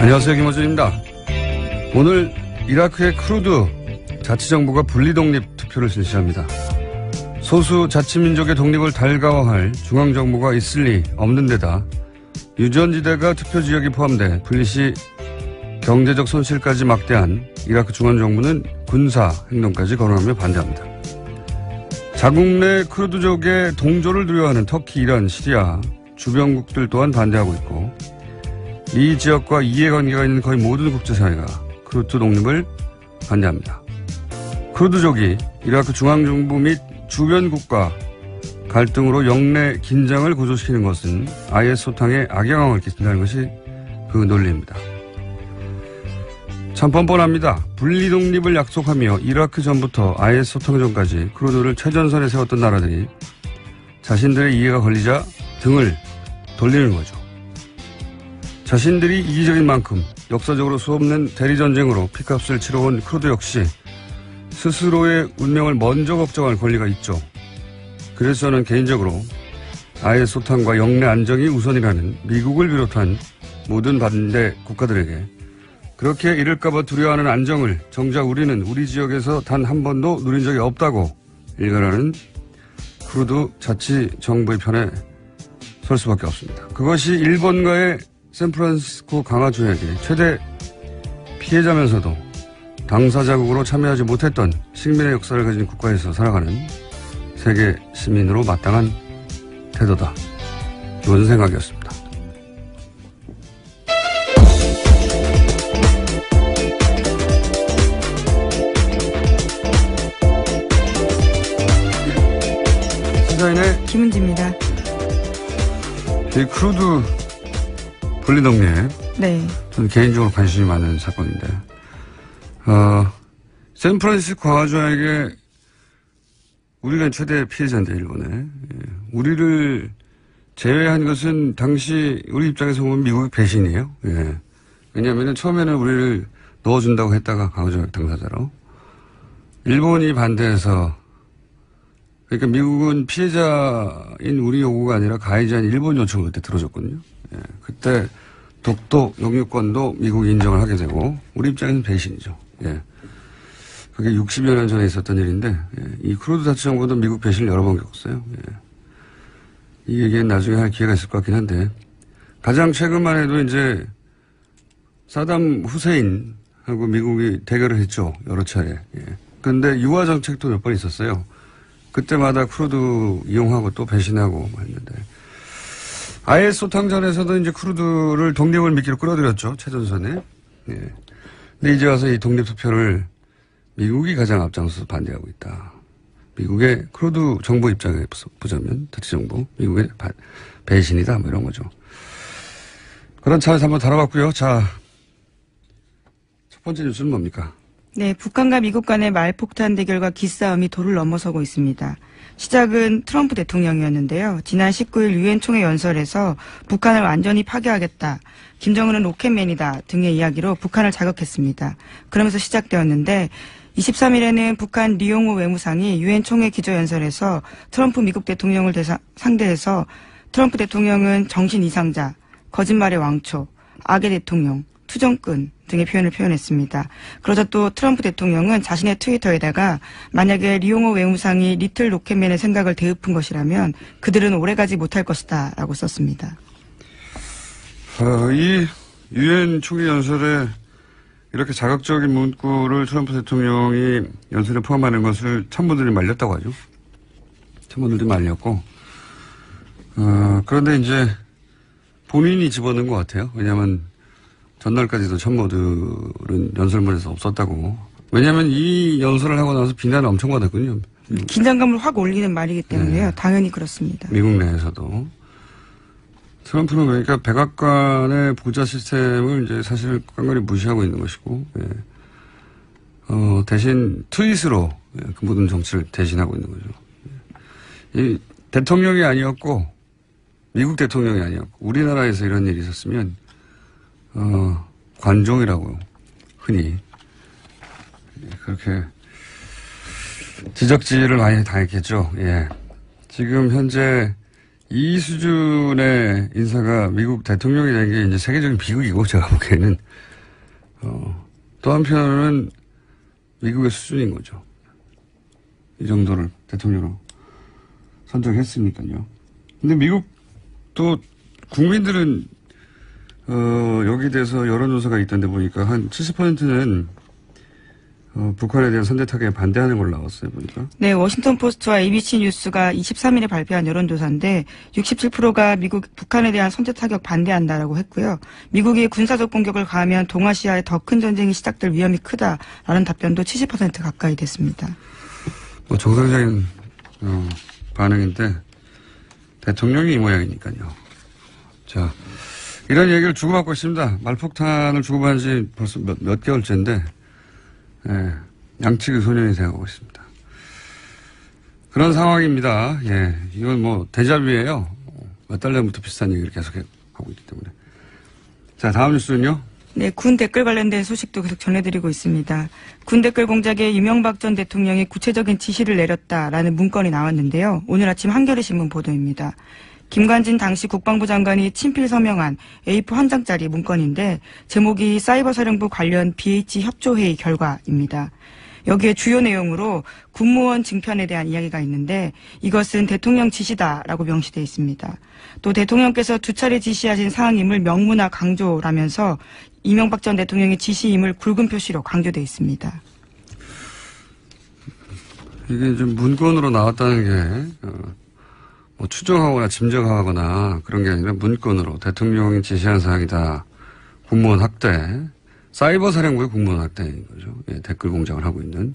안녕하세요, 김호준입니다. 오늘 이라크의 쿠르드 자치정부가 분리독립 투표를 실시합니다. 소수 자치민족의 독립을 달가워할 중앙정부가 있을 리 없는 데다 유전지대가 투표지역이 포함돼 분리 시 경제적 손실까지 막대한 이라크 중앙정부는 군사 행동까지 거론하며 반대합니다. 자국 내 쿠르드족의 동조를 두려워하는 터키, 이란, 시리아 주변국들 또한 반대하고 있고, 이 지역과 이해관계가 있는 거의 모든 국제사회가 쿠르드 독립을 반대합니다. 쿠르드족이 이라크 중앙정부 및 주변 국가 갈등으로 영내 긴장을 고조시키는 것은 IS 소탕에 악영향을 끼친다는 것이 그 논리입니다. 참 뻔뻔합니다. 분리독립을 약속하며 이라크 전부터 IS 소탕 전까지 쿠르드를 최전선에 세웠던 나라들이 자신들의 이해가 걸리자 등을 돌리는 거죠. 자신들이 이기적인 만큼 역사적으로 수없는 대리전쟁으로 피값을 치러온 쿠르드 역시 스스로의 운명을 먼저 걱정할 권리가 있죠. 그래서 저는 개인적으로 IS 소탕과 영내 안정이 우선이라는 미국을 비롯한 모든 반대 국가들에게 그렇게 이럴까봐 두려워하는 안정을 정작 우리는 우리 지역에서 단 한 번도 누린 적이 없다고 일관하는 쿠르드 자치정부의 편에 설 수밖에 없습니다. 그것이 일본과의 샌프란시스코 강화 조약의 최대 피해자면서도 당사자국으로 참여하지 못했던 식민의 역사를 가진 국가에서 살아가는 세계 시민으로 마땅한 태도다. 좋은 생각이었습니다. 시사인의 김은지입니다. 이 쿠르드 분리독립. 네. 저는 개인적으로 관심이 많은 사건인데, 샌프란시스코 강화조약에 우리가 최대 피해자인데, 일본에. 예. 우리를 제외한 것은 당시 우리 입장에서 보면 미국의 배신이에요. 예. 왜냐하면 처음에는 우리를 넣어준다고 했다가 강화조약 당사자로. 일본이 반대해서, 그러니까 미국은 피해자인 우리 요구가 아니라 가해자인 일본 요청을 그때 들어줬거든요. 예. 그때 독도 영유권도 미국이 인정을 하게 되고, 우리 입장에서는 배신이죠. 예. 그게 60여 년 전에 있었던 일인데, 예. 이 쿠르드 자치정부도 미국 배신을 여러 번 겪었어요. 예. 이 얘기는 나중에 할 기회가 있을 것 같긴 한데, 가장 최근만 해도 이제 사담 후세인하고 미국이 대결을 했죠. 여러 차례. 예. 근데 유화 정책도 몇 번 있었어요. 그때마다 쿠르드 이용하고 또 배신하고 했는데, IS 소탕전에서도 이제 쿠르드를 독립을 미끼로 끌어들였죠. 최전선에. 예. 근데 이제 와서 이 독립투표를 미국이 가장 앞장서서 반대하고 있다. 미국의 쿠르드 정부 입장에 보자면, 자치정부, 미국의 배신이다. 뭐 이런 거죠. 그런 차에서 한번 다뤄봤고요. 자, 첫 번째 뉴스는 뭡니까? 네, 북한과 미국 간의 말폭탄 대결과 기싸움이 도를 넘어서고 있습니다. 시작은 트럼프 대통령이었는데요. 지난 19일 유엔 총회 연설에서 북한을 완전히 파괴하겠다, 김정은은 로켓맨이다 등의 이야기로 북한을 자극했습니다. 그러면서 시작되었는데 23일에는 북한 리용호 외무상이 유엔 총회 기조연설에서 트럼프 미국 대통령을 상대해서 트럼프 대통령은 정신 이상자, 거짓말의 왕초, 악의 대통령, 투정꾼 등의 표현을 표현했습니다. 그러자 또 트럼프 대통령은 자신의 트위터에다가 만약에 리용호 외무상이 리틀 로켓맨의 생각을 되짚은 것이라면 그들은 오래가지 못할 것이다 라고 썼습니다. 이 유엔 총회 연설에 이렇게 자극적인 문구를 트럼프 대통령이 연설에 포함하는 것을 참모들이 말렸다고 하죠. 참모들이 말렸고, 그런데 이제 본인이 집어넣은 것 같아요. 왜냐하면 전날까지도 참모들은 연설문에서 없었다고. 왜냐하면 이 연설을 하고 나서 비난을 엄청 받았군요. 긴장감을 확 올리는 말이기 때문에요. 네. 당연히 그렇습니다. 미국 내에서도. 트럼프는 그러니까 백악관의 보좌 시스템을 이제 사실 깡그리 무시하고 있는 것이고, 예. 대신 트윗으로 그 모든 정치를 대신하고 있는 거죠. 이 대통령이 아니었고, 미국 대통령이 아니었고, 우리나라에서 이런 일이 있었으면, 관종이라고 흔히 그렇게 지적질을 많이 당했겠죠. 예. 지금 현재 이 수준의 인사가 미국 대통령이 된 게 이제 세계적인 비극이고, 제가 보기에는, 또 한편은 미국의 수준인 거죠. 이 정도를 대통령으로 선정했으니까요. 근데 미국도 국민들은, 여기에 대해서 여론조사가 있던데 보니까 한 70%는 북한에 대한 선제 타격에 반대하는 걸로 나왔어요, 보니까. 네, 워싱턴 포스트와 ABC 뉴스가 23일에 발표한 여론조사인데 67%가 북한에 대한 선제 타격 반대한다라고 했고요. 미국이 군사적 공격을 가하면 동아시아의 더 큰 전쟁이 시작될 위험이 크다라는 답변도 70% 가까이 됐습니다. 뭐 정상적인 반응인데 대통령이 이 모양이니까요. 자, 이런 얘기를 주고받고 있습니다. 말폭탄을 주고받은 지 벌써 몇 개월째인데 예, 양측의 소년이 되어가고 있습니다. 그런 상황입니다. 예, 이건 뭐 데자뷰예요. 몇 달 전부터 비슷한 얘기를 계속 하고 있기 때문에. 자, 다음 뉴스는요. 네, 군 댓글 관련된 소식도 계속 전해드리고 있습니다. 군 댓글 공작에 이명박 전 대통령이 구체적인 지시를 내렸다라는 문건이 나왔는데요. 오늘 아침 한겨레 신문 보도입니다. 김관진 당시 국방부 장관이 친필 서명한 A4 한 장짜리 문건인데 제목이 사이버사령부 관련 BH 협조회의 결과입니다. 여기에 주요 내용으로 군무원 증편에 대한 이야기가 있는데 이것은 대통령 지시다라고 명시되어 있습니다. 또 대통령께서 두 차례 지시하신 사항임을 명문화 강조라면서 이명박 전 대통령의 지시임을 굵은 표시로 강조되어 있습니다. 이게 좀 문건으로 나왔다는 게 뭐 추정하거나 짐작하거나 그런 게 아니라 문건으로 대통령이 지시한 사항이다. 군무원 학대, 사이버 사령부의 군무원 학대인 거죠. 예, 댓글 공작을 하고 있는.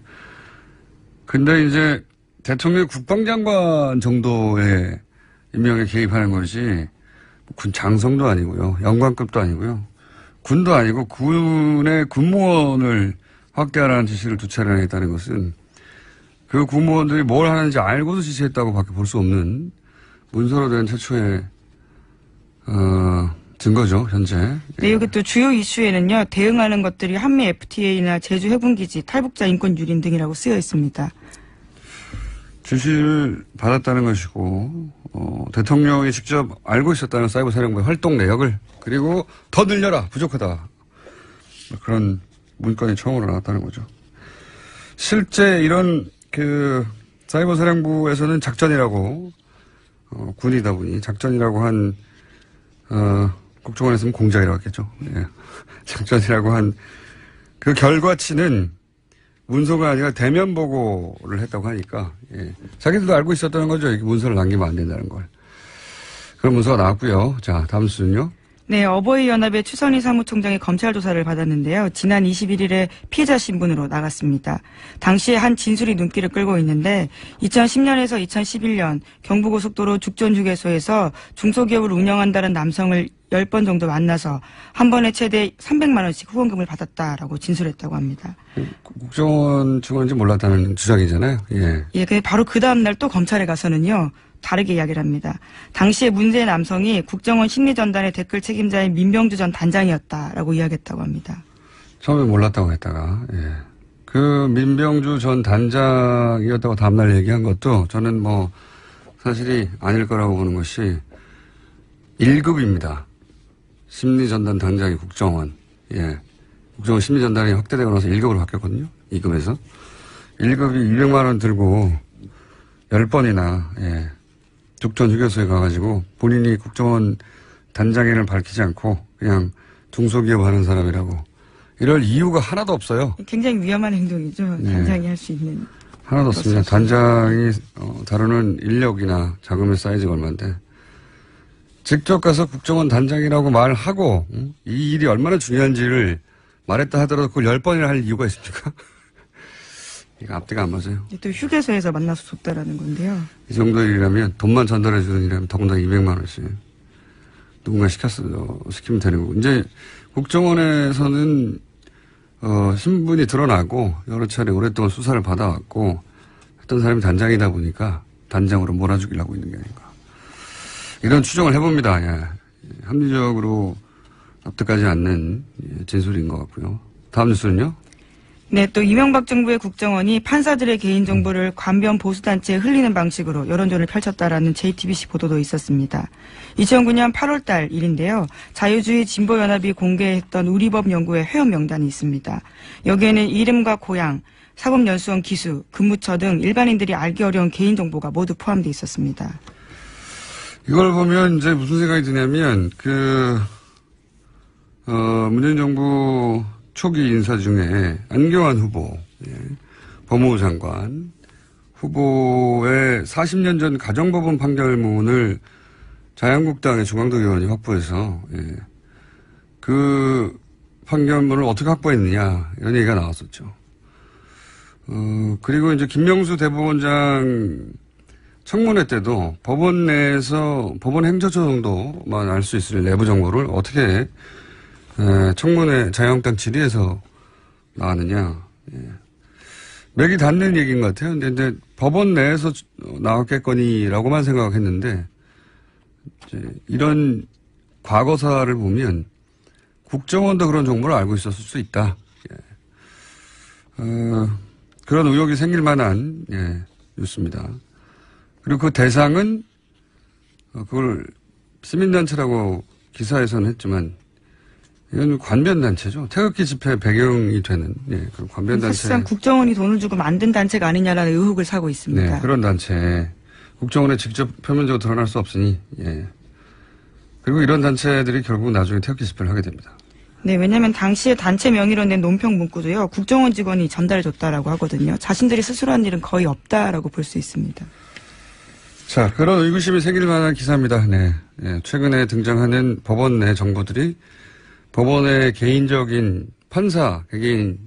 근데 이제 대통령 국방장관 정도의 임명에 개입하는 것이 군 장성도 아니고요. 영관급도 아니고요. 군도 아니고 군의 군무원을 확대하라는 지시를 두 차례나 했다는 것은 그 군무원들이 뭘 하는지 알고도 지시했다고 밖에 볼 수 없는 문서로 된 최초의 증거죠, 현재. 네, 여기 또 주요 이슈에는요, 대응하는 것들이 한미 FTA나 제주 해군기지, 탈북자 인권 유린 등이라고 쓰여 있습니다. 지시를 받았다는 것이고, 대통령이 직접 알고 있었다는 사이버 사령부의 활동 내역을, 그리고 더 늘려라, 부족하다. 그런 문건이 처음으로 나왔다는 거죠. 실제 이런 사이버 사령부에서는 작전이라고, 군이다 보니 작전이라고 한, 국정원에서는 공작이라고 했겠죠. 예. 작전이라고 한 그 결과치는 문서가 아니라 대면 보고를 했다고 하니까, 예. 자기들도 알고 있었다는 거죠. 이렇게 문서를 남기면 안 된다는 걸. 그런 문서가 나왔고요. 자, 다음 수는요. 네, 어버이연합의 추선희 사무총장이 검찰 조사를 받았는데요. 지난 21일에 피해자 신분으로 나갔습니다. 당시에 한 진술이 눈길을 끌고 있는데 2010년에서 2011년 경부고속도로 죽전휴게소에서 중소기업을 운영한다는 남성을 10번 정도 만나서 한 번에 최대 300만 원씩 후원금을 받았다라고 진술했다고 합니다. 국정원 직원인지 몰랐다는 주장이잖아요. 예. 예, 근데 바로 그 다음날 또 검찰에 가서는요. 다르게 이야기를 합니다. 당시에 문제의 남성이 국정원 심리전단의 댓글 책임자인 민병주 전 단장이었다라고 이야기했다고 합니다. 처음에 몰랐다고 했다가, 예. 그 민병주 전 단장이었다고 다음날 얘기한 것도 저는 뭐 사실이 아닐 거라고 보는 것이 1급입니다. 심리전단 단장이 국정원. 예. 국정원 심리전단이 확대되고 나서 1급으로 바뀌었거든요. 2급에서. 1급이 200만 원 들고 10번이나, 예. 죽전 휴게소에 가가지고 본인이 국정원 단장인을 밝히지 않고 그냥 중소기업 하는 사람이라고 이럴 이유가 하나도 없어요. 굉장히 위험한 행동이죠. 네. 단장이 할 수 있는. 하나도 없습니다. 단장이 다루는 인력이나 자금의 사이즈가 얼마인데 직접 가서 국정원 단장이라고 말하고 이 일이 얼마나 중요한지를 말했다 하더라도 그걸 10번이나 할 이유가 있습니까? 이거 앞뒤가 안 맞아요. 또 휴게소에서 만나서 줬다라는 건데요. 이 정도 일이라면 돈만 전달해 주는 일이라면 더군다나 200만 원씩 누군가 시키면 되는 거고. 이제 국정원에서는 신분이 드러나고 여러 차례 오랫동안 수사를 받아왔고 했던 사람이 단장이다 보니까 단장으로 몰아주기를 하고 있는 게 아닌가. 이런 추정을 해봅니다. 예. 합리적으로 납득하지 않는 진술인 것 같고요. 다음 뉴스는요? 네, 또 이명박 정부의 국정원이 판사들의 개인정보를 관변 보수단체에 흘리는 방식으로 여론전을 펼쳤다라는 JTBC 보도도 있었습니다. 2009년 8월 달 일인데요. 자유주의 진보연합이 공개했던 우리법 연구의 회원 명단이 있습니다. 여기에는 이름과 고향, 사법연수원 기수, 근무처 등 일반인들이 알기 어려운 개인정보가 모두 포함되어 있었습니다. 이걸 보면 이제 무슨 생각이 드냐면, 문재인 정부 초기 인사 중에 안경환 후보, 법무부 장관 후보의 40년 전 가정법원 판결문을 자유한국당의 중앙도 의원이 확보해서, 그 판결문을 어떻게 확보했느냐, 이런 얘기가 나왔었죠. 그리고 이제 김명수 대법원장 청문회 때도 법원 내에서 법원 행정처 정도만 알 수 있을 내부 정보를 어떻게 청문회 자유한국당 질의에서 나왔느냐. 맥이 닿는 얘기인 것 같아요. 근데 법원 내에서 나왔겠거니라고만 생각했는데 이런 과거사를 보면 국정원도 그런 정보를 알고 있었을 수 있다. 그런 의혹이 생길 만한 뉴스입니다. 그리고 그 대상은 그걸 시민단체라고 기사에서는 했지만 이건 관변단체죠. 태극기 집회 배경이 되는 그런 관변단체. 사실상 국정원이 돈을 주고 만든 단체가 아니냐라는 의혹을 사고 있습니다. 네, 그런 단체. 국정원에 직접 표면적으로 드러날 수 없으니. 그리고 이런 단체들이 결국 나중에 태극기 집회를 하게 됩니다. 네, 왜냐하면 당시에 단체 명의로 낸 논평 문구도요. 국정원 직원이 전달해줬다라고 하거든요. 자신들이 스스로 한 일은 거의 없다라고 볼 수 있습니다. 자, 그런 의구심이 생길 만한 기사입니다. 네. 최근에 등장하는 법원 내 정보들이 법원의 개인적인 판사, 개개인이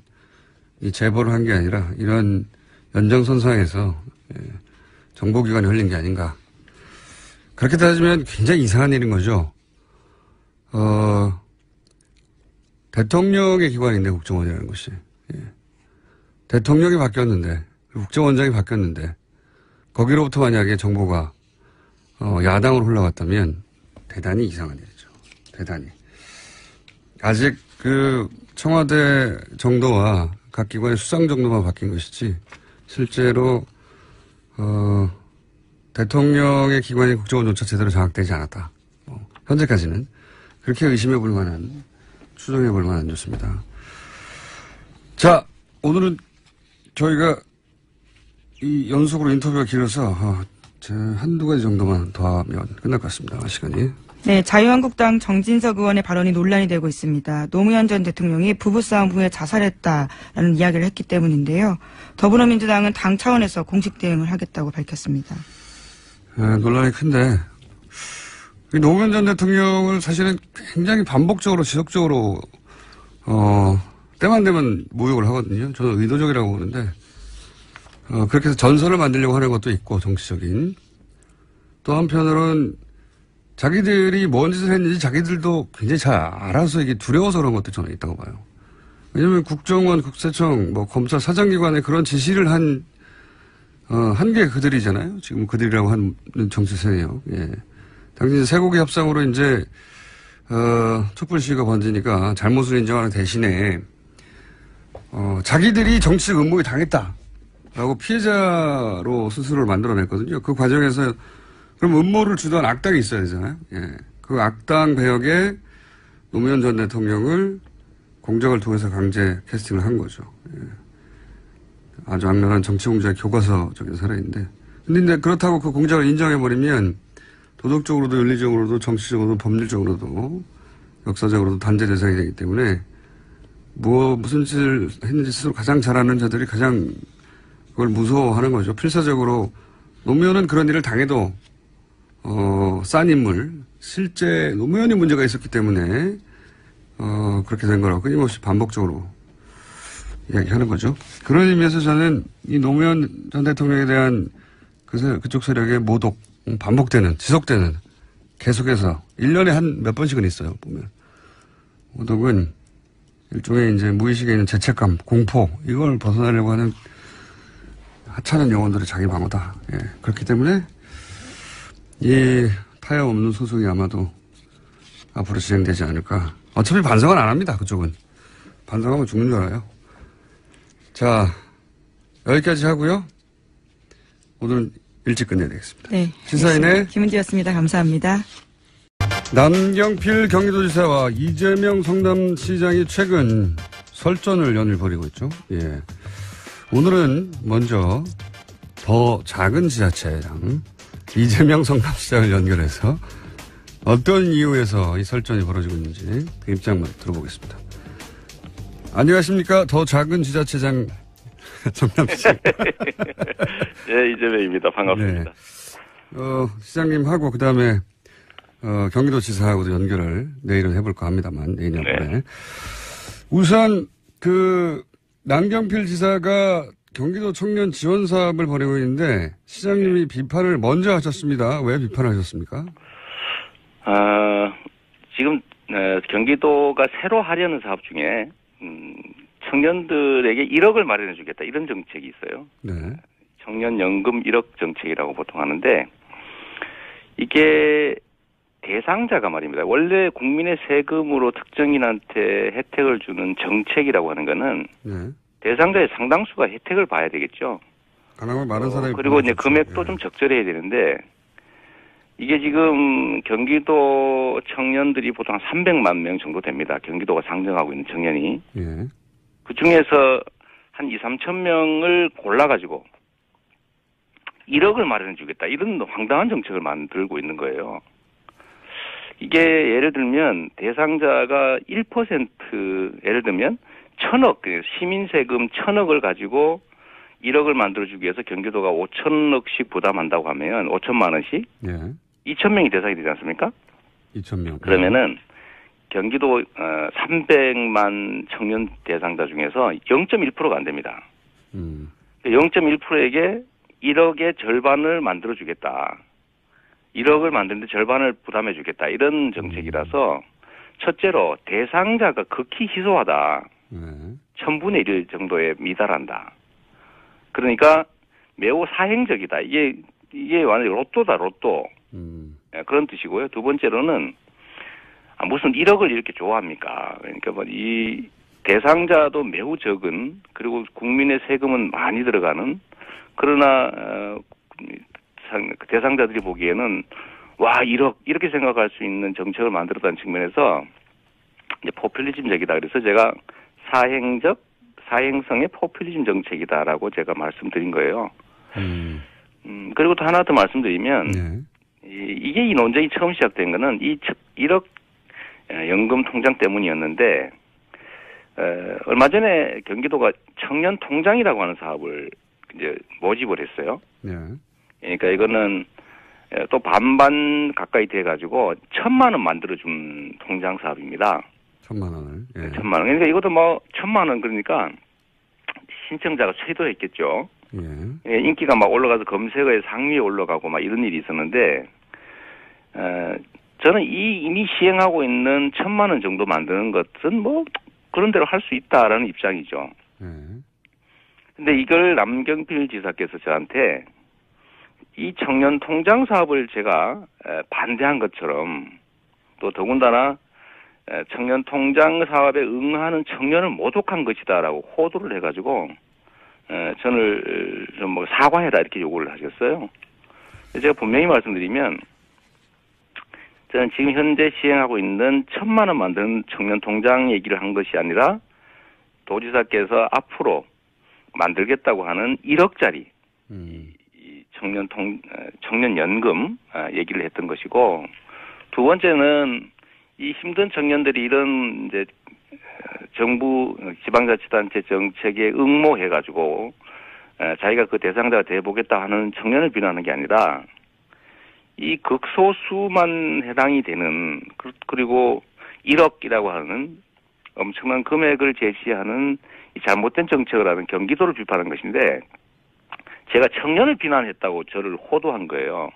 제보를 한 게 아니라 이런 연장선상에서 정보기관이 흘린 게 아닌가. 그렇게 따지면 굉장히 이상한 일인 거죠. 대통령의 기관인데 국정원이라는 것이. 대통령이 바뀌었는데 국정원장이 바뀌었는데 거기로부터 만약에 정보가 야당으로 흘러갔다면 대단히 이상한 일이죠. 대단히. 아직 그 청와대 정도와 각 기관의 수상 정도만 바뀐 것이지 실제로 대통령의 기관이 국정원조차 제대로 장악되지 않았다. 현재까지는 그렇게 의심해 볼 만한, 추정해 볼 만한 뉴스입니다. 자, 오늘은 저희가 이 연속으로 인터뷰가 길어서 한두 가지 정도만 더 하면 끝날 것 같습니다. 시간이. 네, 자유한국당 정진석 의원의 발언이 논란이 되고 있습니다. 노무현 전 대통령이 부부싸움 후에 자살했다라는 이야기를 했기 때문인데요. 더불어민주당은 당 차원에서 공식 대응을 하겠다고 밝혔습니다. 논란이 큰데 노무현 전 대통령을 사실은 굉장히 반복적으로 지속적으로 때만 되면 모욕을 하거든요. 저는 의도적이라고 보는데 그렇게 해서 전설을 만들려고 하는 것도 있고 정치적인. 또 한편으로는 자기들이 뭔 짓을 했는지 자기들도 굉장히 잘 알아서 이게 두려워서 그런 것도 저는 있다고 봐요. 왜냐하면 국정원, 국세청, 검찰 사장기관에 그런 지시를 한 게 그들이잖아요. 지금 그들이라고 하는 정치세요. 당시 쇠고기 협상으로 이제 촛불 시위가 번지니까 잘못을 인정하는 대신에 자기들이 정치적 음모에 당했다라고 피해자로 스스로를 만들어냈거든요. 그 과정에서 그럼 음모를 주도한 악당이 있어야 되잖아요. 그 악당 배역에 노무현 전 대통령을 공작을 통해서 강제 캐스팅을 한 거죠. 아주 악랄한 정치 공작의 교과서적인 사례인데. 근데 그렇다고 그 공작을 인정해버리면 도덕적으로도 윤리적으로도 정치적으로도 법률적으로도 역사적으로도 단죄 대상이 되기 때문에 무슨 짓을 했는지 스스로 가장 잘 아는 자들이 가장 그걸 무서워하는 거죠. 필사적으로 노무현은 그런 일을 당해도 싼 인물, 실제 노무현이 문제가 있었기 때문에 그렇게 된 거라고 끊임없이 반복적으로 이야기하는 거죠. 그런 의미에서 저는 이 노무현 전 대통령에 대한 그쪽 세력의 모독, 반복되는, 지속되는, 계속해서 1년에 한 몇 번씩은 있어요. 보면 모독은 일종의 이제 무의식에 있는 죄책감, 공포 이걸 벗어나려고 하는 하찮은 영혼들의 자기 방어다. 그렇기 때문에 이 타협 없는 소송이 아마도 앞으로 진행되지 않을까. 어차피 반성은 안 합니다. 그쪽은. 반성하면 죽는 줄 알아요. 자, 여기까지 하고요. 오늘은 일찍 끝내야 되겠습니다. 네. 시사인의 김은지였습니다. 감사합니다. 남경필 경기도지사와 이재명 성남시장이 최근 설전을 연일 벌이고 있죠. 예. 오늘은 먼저 더 작은 지자체랑 이재명 성남시장을 연결해서 어떤 이유에서 이 설전이 벌어지고 있는지 그 입장만 들어보겠습니다. 안녕하십니까. 더 작은 지자체장 성남시장. 네, 이재명입니다. 반갑습니다. 네. 시장님하고 그다음에 경기도지사하고도 연결을 내일은 해볼까 합니다만 내년에. 네. 우선 남경필 지사가 경기도 청년 지원 사업을 벌이고 있는데 시장님이 비판을 먼저 하셨습니다. 왜 비판하셨습니까? 지금 경기도가 새로 하려는 사업 중에 청년들에게 1억을 마련해 주겠다 이런 정책이 있어요. 네. 청년연금 1억 정책이라고 보통 하는데 이게 대상자가 말입니다. 원래 국민의 세금으로 특정인한테 혜택을 주는 정책이라고 하는 거는 네. 대상자의 상당수가 혜택을 봐야 되겠죠. 가능하면 많은 사람이 그리고 이제 금액도 좀 적절해야 되는데 이게 지금 경기도 청년들이 보통 한 300만 명 정도 됩니다. 경기도가 상정하고 있는 청년이. 예. 그 중에서 한 2, 3천 명을 골라가지고 1억을 마련해 주겠다. 이런 황당한 정책을 만들고 있는 거예요. 이게 예를 들면 대상자가 1% 예를 들면 1,000억, 시민세금 1,000억을 가지고 1억을 만들어주기 위해서 경기도가 5천억씩 부담한다고 하면 5천만 원씩 예. 2,000명이 대상이 되지 않습니까? 2,000명. 그러면은 경기도 300만 청년 대상자 중에서 0.1%가 안 됩니다. 0.1%에게 1억의 절반을 만들어주겠다. 1억을 만드는데 절반을 부담해주겠다. 이런 정책이라서 첫째로 대상자가 극히 희소하다. 1000분의 1 정도에 미달한다. 그러니까 매우 사행적이다. 이게 완전히 로또다, 로또. 그런 뜻이고요. 두 번째로는 무슨 1억을 이렇게 좋아합니까? 그러니까 이 대상자도 매우 적은 그리고 국민의 세금은 많이 들어가는 그러나 대상자들이 보기에는 와 1억 이렇게 생각할 수 있는 정책을 만들었다는 측면에서 이제 포퓰리즘적이다. 그래서 제가 사행성의 포퓰리즘 정책이다라고 제가 말씀드린 거예요. 그리고 또 하나 더 말씀드리면 네. 이게 이 논쟁이 처음 시작된 거는 이 1억 연금 통장 때문이었는데 얼마 전에 경기도가 청년 통장이라고 하는 사업을 이제 모집을 했어요. 네. 그러니까 이거는 또 반반 가까이 돼가지고 1,000만 원 만들어준 통장 사업입니다. 1,000만 원을. 예. 1,000만 원. 그러니까 이것도 1,000만 원 그러니까 신청자가 최도했겠죠. 예. 인기가 막 올라가서 검색어에 상위에 올라가고 막 이런 일이 있었는데 저는 이미 시행하고 있는 1,000만 원 정도 만드는 것은 그런 대로 할 수 있다라는 입장이죠. 근데 이걸 남경필 지사께서 저한테 이 청년 통장 사업을 제가 반대한 것처럼 또 더군다나 청년 통장 사업에 응하는 청년을 모독한 것이다라고 호도를 해가지고 저를 좀 사과해라 이렇게 요구를 하셨어요. 제가 분명히 말씀드리면 저는 지금 현재 시행하고 있는 1,000만 원 만드는 청년 통장 얘기를 한 것이 아니라 도지사께서 앞으로 만들겠다고 하는 1억짜리 이 청년 연금 얘기를 했던 것이고 두 번째는 이 힘든 청년들이 이런 이제 정부 지방자치단체 정책에 응모해가지고 자기가 그 대상자가 돼보겠다 하는 청년을 비난하는 게 아니라 이 극소수만 해당이 되는 그리고 1억이라고 하는 엄청난 금액을 제시하는 이 잘못된 정책을 하는 경기도를 비판한 것인데 제가 청년을 비난했다고 저를 호도한 거예요.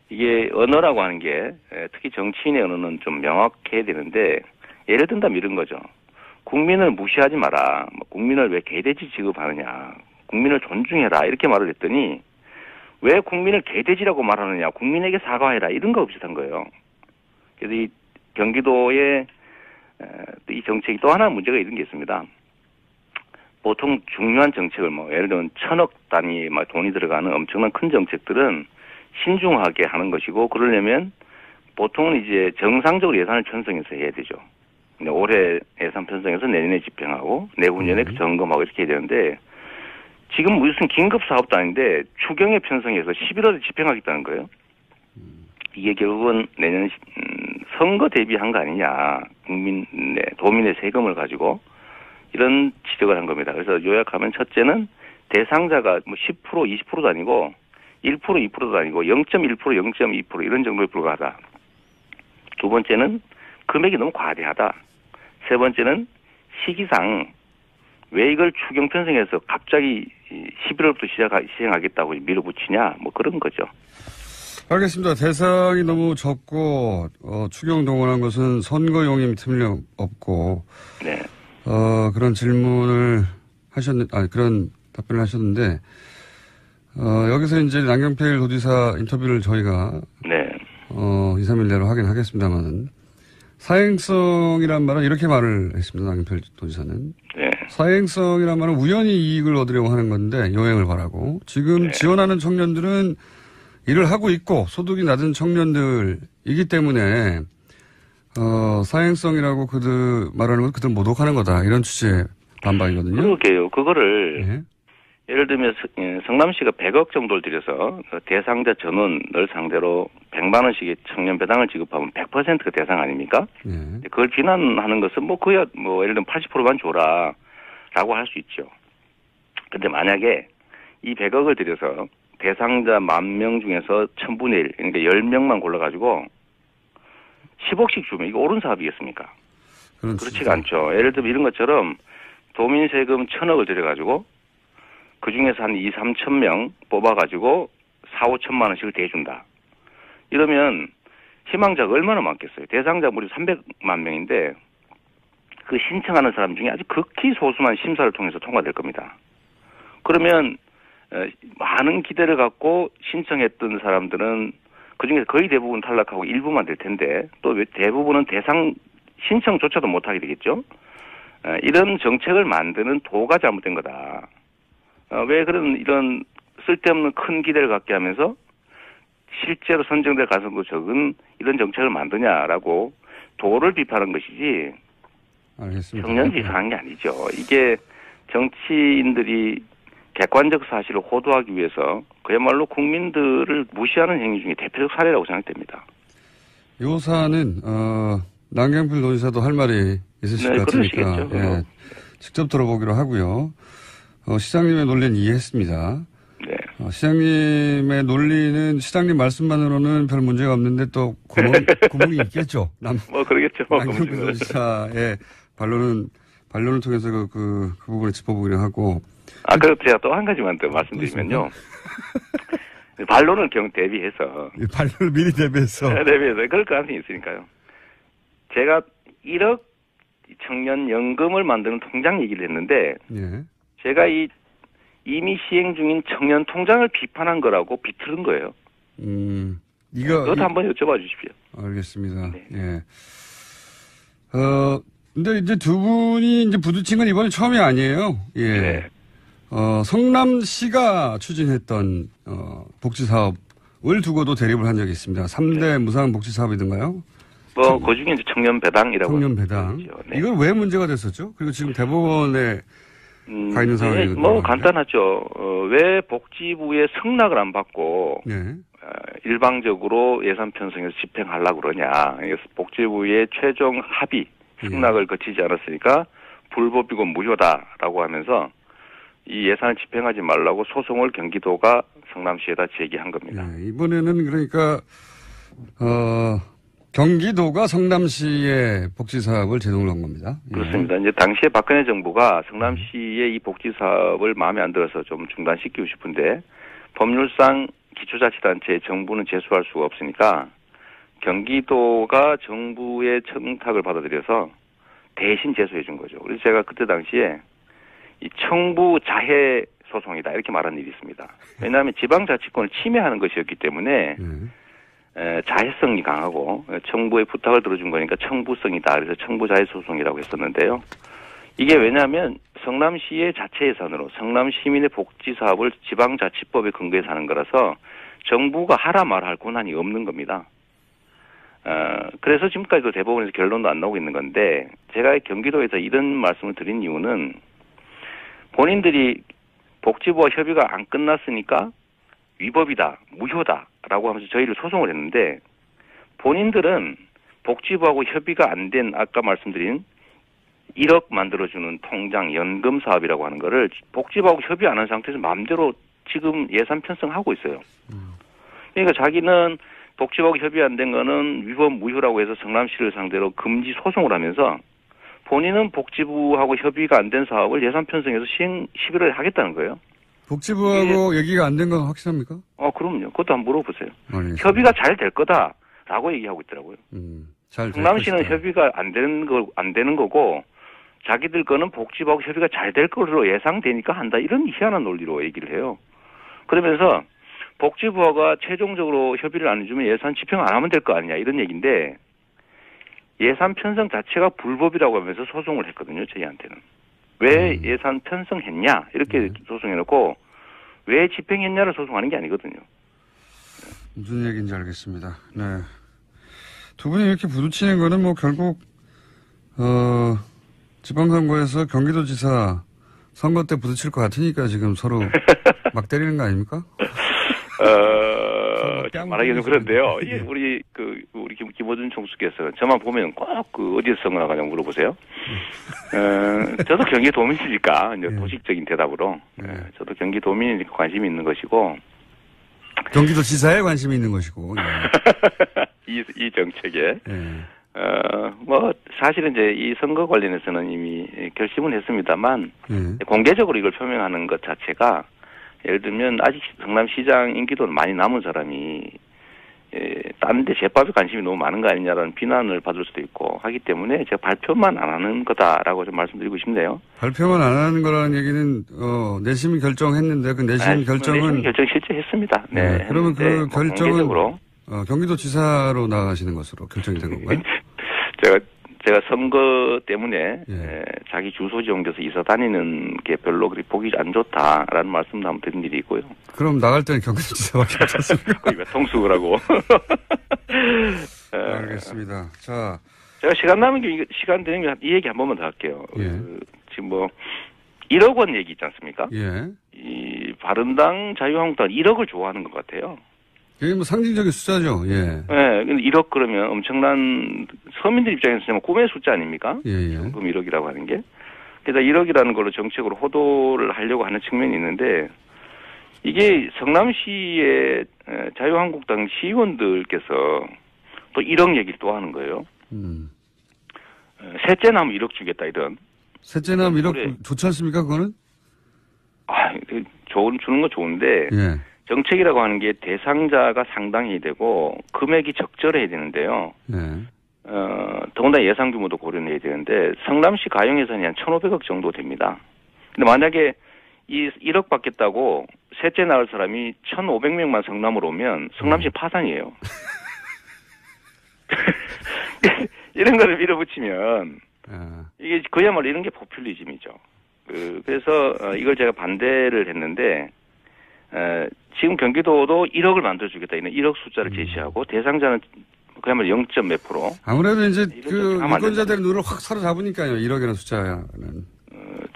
이게 언어라고 하는 게 특히 정치인의 언어는 좀 명확해야 되는데 예를 든다면 이런 거죠. 국민을 무시하지 마라. 국민을 왜 개돼지 취급하느냐. 국민을 존중해라. 이렇게 말을 했더니 왜 국민을 개돼지라고 말하느냐. 국민에게 사과해라. 이런 거 비슷한 거예요. 그래서 이 경기도의 이 정책이 또 하나 문제가 이런 게 있습니다. 보통 중요한 정책을 예를 들면 1,000억 단위 돈이 들어가는 엄청난 큰 정책들은 신중하게 하는 것이고, 그러려면 보통은 이제 정상적으로 예산을 편성해서 해야 되죠. 근데 올해 예산 편성해서 내년에 집행하고 내후년에 점검하고 이렇게 해야 되는데, 지금 무슨 긴급 사업도 아닌데 추경에 편성해서 11월에 집행하겠다는 거예요. 이게 결국은 내년 선거 대비한 거 아니냐. 도민의 세금을 가지고 이런 지적을 한 겁니다. 그래서 요약하면 첫째는 대상자가 10%, 20%도 아니고 1%, 2%도 아니고 0.1%, 0.2% 이런 정도에 불과하다. 두 번째는 금액이 너무 과대하다. 세 번째는 시기상 왜 이걸 추경 편성해서 갑자기 11월부터 시행하겠다고 밀어붙이냐, 그런 거죠. 알겠습니다. 대상이 너무 적고 추경 동원한 것은 선거용임 틀림없고 네. 그런 질문을 그런 답변을 하셨는데 여기서 이제 남경필 도지사 인터뷰를 저희가 네. 2, 3일 내로 확인하겠습니다만은 사행성이란 말은 이렇게 말을 했습니다. 남경필 도지사는. 네. 사행성이란 말은 우연히 이익을 얻으려고 하는 건데 여행을 바라고 지금 지원하는 청년들은 일을 하고 있고 소득이 낮은 청년들이기 때문에 사행성이라고 그들 말하는 건 그들 모독하는 거다. 이런 취지의 반박이거든요. 그러게요. 그거를 예를 들면 성남시가 100억 정도를 들여서 대상자 전원을 상대로 100만 원씩의 청년 배당을 지급하면 100%가 대상 아닙니까? 그걸 비난하는 것은 예를 들면 80%만 줘라라고 할 수 있죠. 근데 만약에 이 100억을 들여서 대상자 10,000명 중에서 1000분의 1, 그러니까 10명만 골라가지고 10억씩 주면 이거 옳은 사업이겠습니까? 그렇지가 않죠. 예를 들면 이런 것처럼 도민 세금 1,000억을 들여가지고 그 중에서 한 2, 3천 명 뽑아가지고 4, 5천만 원씩을 대준다. 이러면 희망자가 얼마나 많겠어요. 대상자 무려 300만 명인데 그 신청하는 사람 중에 아주 극히 소수만 심사를 통해서 통과될 겁니다. 그러면 많은 기대를 갖고 신청했던 사람들은 그중에서 거의 대부분 탈락하고 일부만 될 텐데 또 대부분은 대상 신청조차도 못하게 되겠죠. 이런 정책을 만드는 도가 잘못된 거다. 왜 이런 쓸데없는 큰 기대를 갖게 하면서 실제로 선정될 가능성도 적은 이런 정책을 만드냐라고 도를 비판한 것이지 알겠습니다. 청년 비판한 게 아니죠. 이게 정치인들이 객관적 사실을 호도하기 위해서 그야말로 국민들을 무시하는 행위 중에 대표적 사례라고 생각됩니다. 요 사안은 남경필 도지사도 할 말이 있으실 것 같으니까 직접 들어보기로 하고요. 시장님의 논리는 이해했습니다. 네. 시장님의 논리는 시장님 말씀만으로는 별 문제가 없는데 또 구멍이 있겠죠. 그러겠죠. 남경필 도지사의 반론을 통해서 그 부분을 짚어보기로 하고. 그래서 제가 또 한 가지만 더 말씀드리면요. 반론을 대비해서. 반론을 미리 대비해서. 대비해서. 그럴 가능성이 있으니까요. 제가 1억 청년 연금을 만드는 통장 얘기를 했는데. 제가 이미 시행 중인 청년 통장을 비판한 거라고 비틀은 거예요. 그것도 한번 여쭤봐 주십시오. 알겠습니다. 네. 근데 이제 두 분이 이제 부딪힌 건 이번이 처음이 아니에요. 네. 성남시가 추진했던 복지 사업을 두고도 대립을 한 적이 있습니다. 3대 무상 복지 사업이던가요? 그 중에 이제 청년 배당이라고. 청년 배당. 네. 이건 왜 문제가 됐었죠? 그리고 지금 대법원에 가 있는 상황이거든요. 간단하죠. 왜 복지부에 승낙을 안 받고 일방적으로 예산 편성해서 집행하려고 그러냐. 복지부의 최종 합의 승낙을 거치지 않았으니까 불법이고 무효다라고 하면서 이 예산을 집행하지 말라고 소송을 경기도가 성남시에다 제기한 겁니다. 이번에는 그러니까 경기도가 성남시의 복지 사업을 제동을 한 겁니다. 그렇습니다. 이제 당시에 박근혜 정부가 성남시의 이 복지 사업을 마음에 안 들어서 좀 중단시키고 싶은데 법률상 기초자치단체에 정부는 제소할 수가 없으니까 경기도가 정부의 청탁을 받아들여서 대신 제소해 준 거죠. 그래서 제가 그때 당시에 이 청부 자해 소송이다 이렇게 말한 일이 있습니다. 왜냐하면 지방자치권을 침해하는 것이었기 때문에 자해성이 강하고 청부의 부탁을 들어준 거니까 청부성이다. 그래서 청부자해소송이라고 했었는데요. 이게 왜냐하면 성남시의 자체 예산으로 성남 시민의 복지 사업을 지방자치법에 근거해서 하는 거라서 정부가 하라 말아 할 권한이 없는 겁니다. 그래서 지금까지도 대법원에서 결론도 안 나오고 있는 건데 제가 경기도에서 이런 말씀을 드린 이유는 본인들이 복지부와 협의가 안 끝났으니까 위법이다, 무효다라고 하면서 저희를 소송을 했는데 본인들은 복지부하고 협의가 안 된 아까 말씀드린 1억 만들어주는 통장 연금 사업이라고 하는 거를 복지부하고 협의 안 한 상태에서 마음대로 지금 예산 편성하고 있어요. 그러니까 자기는 복지부하고 협의 안 된 거는 위법 무효라고 해서 성남시를 상대로 금지 소송을 하면서 본인은 복지부하고 협의가 안 된 사업을 예산 편성해서 시행 11월에 하겠다는 거예요. 복지부하고 얘기가 안 된 건 확실합니까? 그럼요. 그것도 한번 물어보세요. 알겠습니다. 협의가 잘 될 거다라고 얘기하고 있더라고요. 성남시는 협의가 안 되는 거고 자기들 거는 복지부하고 협의가 잘 될 것으로 예상되니까 한다. 이런 희한한 논리로 얘기를 해요. 그러면서 복지부가 최종적으로 협의를 안 해주면 예산 집행 안 하면 될 거 아니냐 이런 얘기인데 예산 편성 자체가 불법이라고 하면서 소송을 했거든요. 저희한테는. 왜 예산 편성했냐 이렇게 소송해놓고 왜 집행했냐를 소송하는 게 아니거든요. 무슨 얘기인지 알겠습니다. 네. 두 분이 이렇게 부딪히는 거는 뭐 결국 지방선거에서 경기도지사 선거 때 부딪힐 것 같으니까 지금 서로 막 때리는 거 아닙니까? 말하기 좀 그런데요. 예, 우리 김호준 총수께서 저만 보면 꼭 어디서 선거 나가냐고 물어보세요. 저도 경기도민이니까 이제 도식적인 대답으로 저도 경기도민이니까 관심이 있는 것이고 경기도지사에 관심이 있는 것이고 이 정책에 뭐 사실은 이제 이 선거 관련해서는 이미 결심은 했습니다만 공개적으로 이걸 표명하는 것 자체가 예를 들면 아직 성남시장 인기도는 많이 남은 사람이 딴 데 제밥에 관심이 너무 많은 거 아니냐라는 비난을 받을 수도 있고 하기 때문에 제가 발표만 안 하는 거다라고 좀 말씀드리고 싶네요. 발표만 안 하는 거라는 얘기는 내심 결정했는데 그 내심 결정은 내심 결정 실제 했습니다. 네. 그러면 그 결정은 공개적으로 경기도지사로 나가시는 것으로 결정이 된 건가요? 제가 선거 때문에 자기 주소지 옮겨서 이사 다니는 게 별로 그리 보기 안 좋다라는 말씀도 한번 드린 일이 있고요. 그럼 나갈 때는 경기도지사밖에 없었습니까? 거의 몇 통수를 하고. 알겠습니다. 자, 제가 시간 되면 이 얘기 한 번만 더 할게요. 지금 뭐 1억 원 얘기 있지 않습니까? 이 바른당 자유한국당 1억을 좋아하는 것 같아요. 이게 뭐 상징적인 숫자죠. 네, 근데 1억 그러면 엄청난 서민들 입장에서 정말 꿈의 숫자 아닙니까? 그럼 1억이라고 하는 게. 그래서 1억이라는 걸로 정책으로 호도를 하려고 하는 측면이 있는데 이게 성남시의 자유한국당 시의원들께서 또 1억 얘기를 또 하는 거예요. 셋째 나무 1억 주겠다 이런. 셋째 나무 1억 좋지 않습니까 그거는? 주는 거 좋은데 정책이라고 하는 게 대상자가 상당히 되고 금액이 적절해야 되는데요. 더군다나 예산 규모도 고려해야 되는데 성남시 가용 예산이 한 1,500억 정도 됩니다. 근데 만약에 이 1억 받겠다고 셋째 낳을 사람이 1,500명만 성남으로 오면 성남시 파산이에요. 이런 거를 밀어붙이면 이게 그야말로 이런 게 포퓰리즘이죠. 그래서 이걸 제가 반대를 했는데 지금 경기도도 1억을 만들어주겠다. 이런 1억 숫자를 제시하고 대상자는 그야말로 0. 몇 프로. 아무래도 이제 그 유권자들의 눈을 확 사로잡으니까요. 1억이라는 숫자는.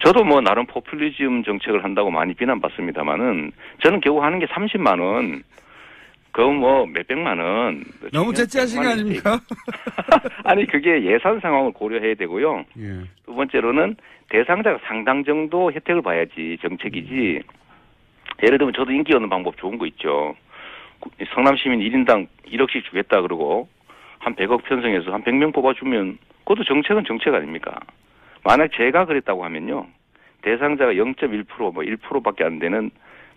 저도 뭐 나름 포퓰리즘 정책을 한다고 많이 비난받습니다만은 저는 겨우 하는 게 30만 원. 그건 뭐 몇백만 원. 너무 째째하신 거 아닙니까? 아니 그게 예산 상황을 고려해야 되고요. 두 번째로는 대상자가 상당 정도 혜택을 봐야지 정책이지. 예를 들면 저도 인기 얻는 방법 좋은 거 있죠. 성남시민 1인당 1억씩 주겠다 그러고 한 100억 편성해서 한 100명 뽑아주면 그것도 정책은 정책 아닙니까? 만약 제가 그랬다고 하면요. 대상자가 0.1% 뭐 1%밖에 안 되는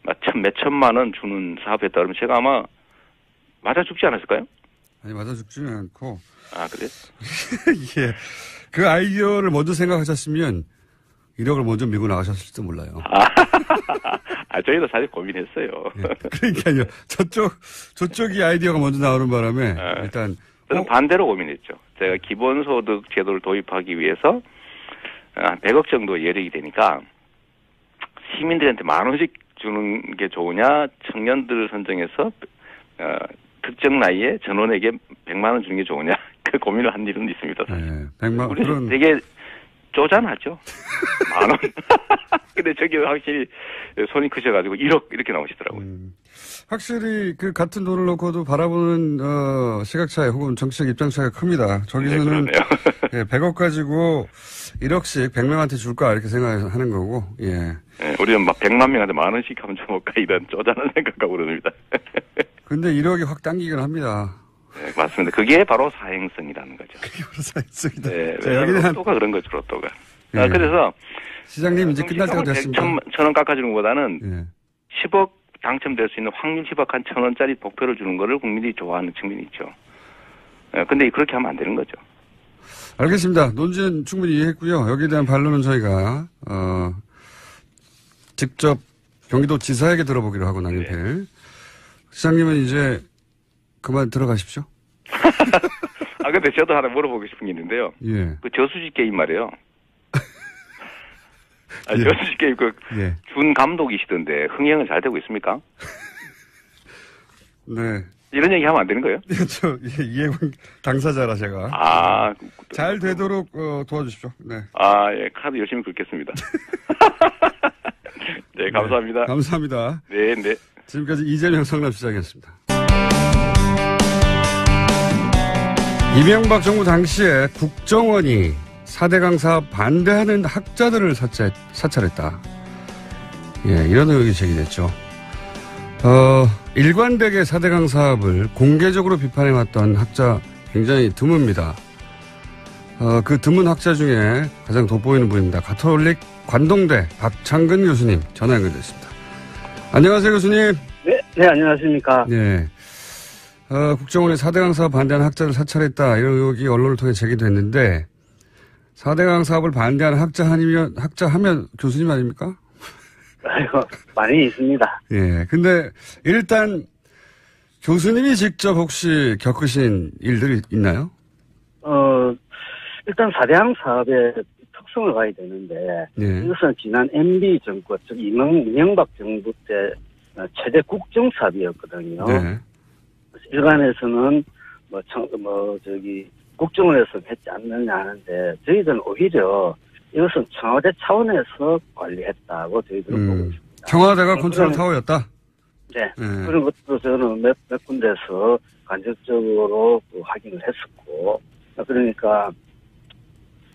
몇 천만 원 주는 사업했다 그러면 제가 아마 맞아 죽지 않았을까요? 아니 맞아 죽지는 않고. 아 그래? 예. 그 아이디어를 먼저 생각하셨으면 1억을 먼저 밀고 나가셨을지도 몰라요. 저희도 사실 고민했어요. 그러니까요. 저쪽이 아이디어가 먼저 나오는 바람에 일단 저는 반대로 고민했죠. 제가 기본소득 제도를 도입하기 위해서 한 100억 정도 예력이 되니까 시민들한테 10,000원씩 주는 게 좋으냐, 청년들을 선정해서 특정 나이에 전원에게 100만 원 주는 게 좋으냐, 그 고민을 한 일은 있습니다. 네, 100만 우리 그런 되게 쪼잔하죠. 10,000원. 근데 저기 확실히 손이 크셔가지고 1억 이렇게 나오시더라고요. 확실히 그 같은 돈을 놓고도 바라보는 시각 차이 혹은 정치적 입장 차이가 큽니다. 저기서는 네, 예, 100억 가지고 1억씩 100명한테 줄까 이렇게 생각하는 거고. 예. 네, 우리는 막 100만 명한테 10,000원씩 하면 좋을까 이런 쪼잔한 생각하고 그럽니다. 근데 1억이 확 당기긴 합니다. 네, 맞습니다. 그게 바로 사행성이라는 거죠. 그게 바로 사회성이다. 네, 자, 여기는 로또가 그런 거죠, 로또가. 예. 그래서 시장님 이제 끝날 때가 됐습니다. 1,000원 깎아주는 것보다는 예. 10억 당첨될 수 있는 확률 10억 한 1,000원짜리 복표를 주는 거를 국민들이 좋아하는 측면이 있죠. 근데 그렇게 하면 안 되는 거죠. 알겠습니다. 논지는 충분히 이해했고요. 여기에 대한 반론은 저희가 직접 경기도 지사에게 들어보기로 하고 남인필. 시장님은 이제 그만 들어가십시오. 근데 저도 하나 물어보고 싶은 게 있는데요. 예. 그 저수지 게임 말이에요. 예. 저수지 게임 예. 준 감독이시던데 흥행은 잘 되고 있습니까? 네. 이런 얘기 하면 안 되는 거예요? 이해관 당사자라 제가. 잘 되도록 도와주십시오. 네. 예, 카드 열심히 긁겠습니다. 네, 감사합니다. 네, 감사합니다. 네, 네. 지금까지 이재명 성남시장이었습니다. 이명박 정부 당시에 국정원이 4대강 사업 반대하는 학자들을 사찰했다. 예, 이런 의혹이 제기됐죠. 일관되게 4대강 사업을 공개적으로 비판해왔던 학자 굉장히 드뭅니다. 그 드문 학자 중에 가장 돋보이는 분입니다. 가톨릭 관동대 박창근 교수님 전화 연결됐습니다. 안녕하세요, 교수님. 네, 안녕하십니까. 네. 국정원이 4대강 사업 반대하는 학자를 사찰했다. 이런 의혹이 언론을 통해 제기됐는데 4대강 사업을 반대하는 학자 하면 교수님 아닙니까? 아이고, 많이 있습니다. 예. 근데 일단 교수님이 직접 혹시 겪으신 일들이 있나요? 일단 4대강 사업의 특성을 봐야 되는데 예. 이것은 지난 MB 정부, 즉 이명박 정부 때 최대 국정 사업이었거든요. 네. 일간에서는 국정원에서 했지 않느냐 하는데 저희들은 오히려 이것은 청와대 차원에서 관리했다고 저희들은 보고 있습니다. 청와대가 컨트롤 타워였다? 네. 네. 그런 것도 저는 몇 군데서 간접적으로 확인을 했었고, 그러니까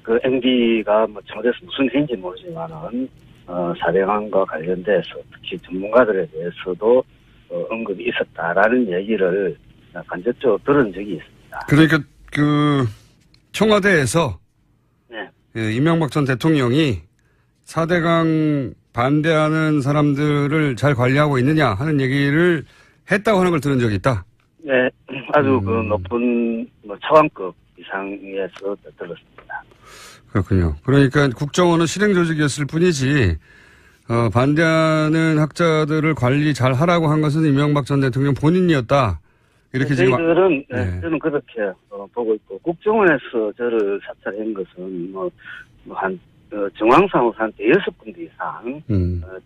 그 MB가 청와대에서 무슨 행인지 모르지만은 4대강과 관련돼서 특히 전문가들에 대해서도 언급이 있었다라는 얘기를 간접적으로 들은 적이 있습니다. 그러니까 그 청와대에서 네. 이명박 전 대통령이 4대강 반대하는 사람들을 잘 관리하고 있느냐 하는 얘기를 했다고 하는 걸 들은 적이 있다? 네. 아주 그 높은 차관급 이상에서 들었습니다. 그렇군요. 그러니까 국정원은 실행조직이었을 뿐이지 반대하는 학자들을 관리 잘 하라고 한 것은 이명박 전 대통령 본인이었다. 이렇게 지금 저희들은 네. 저는 그렇게 보고 있고, 국정원에서 저를 사찰한 것은 한 정황상으로 한 6군데 이상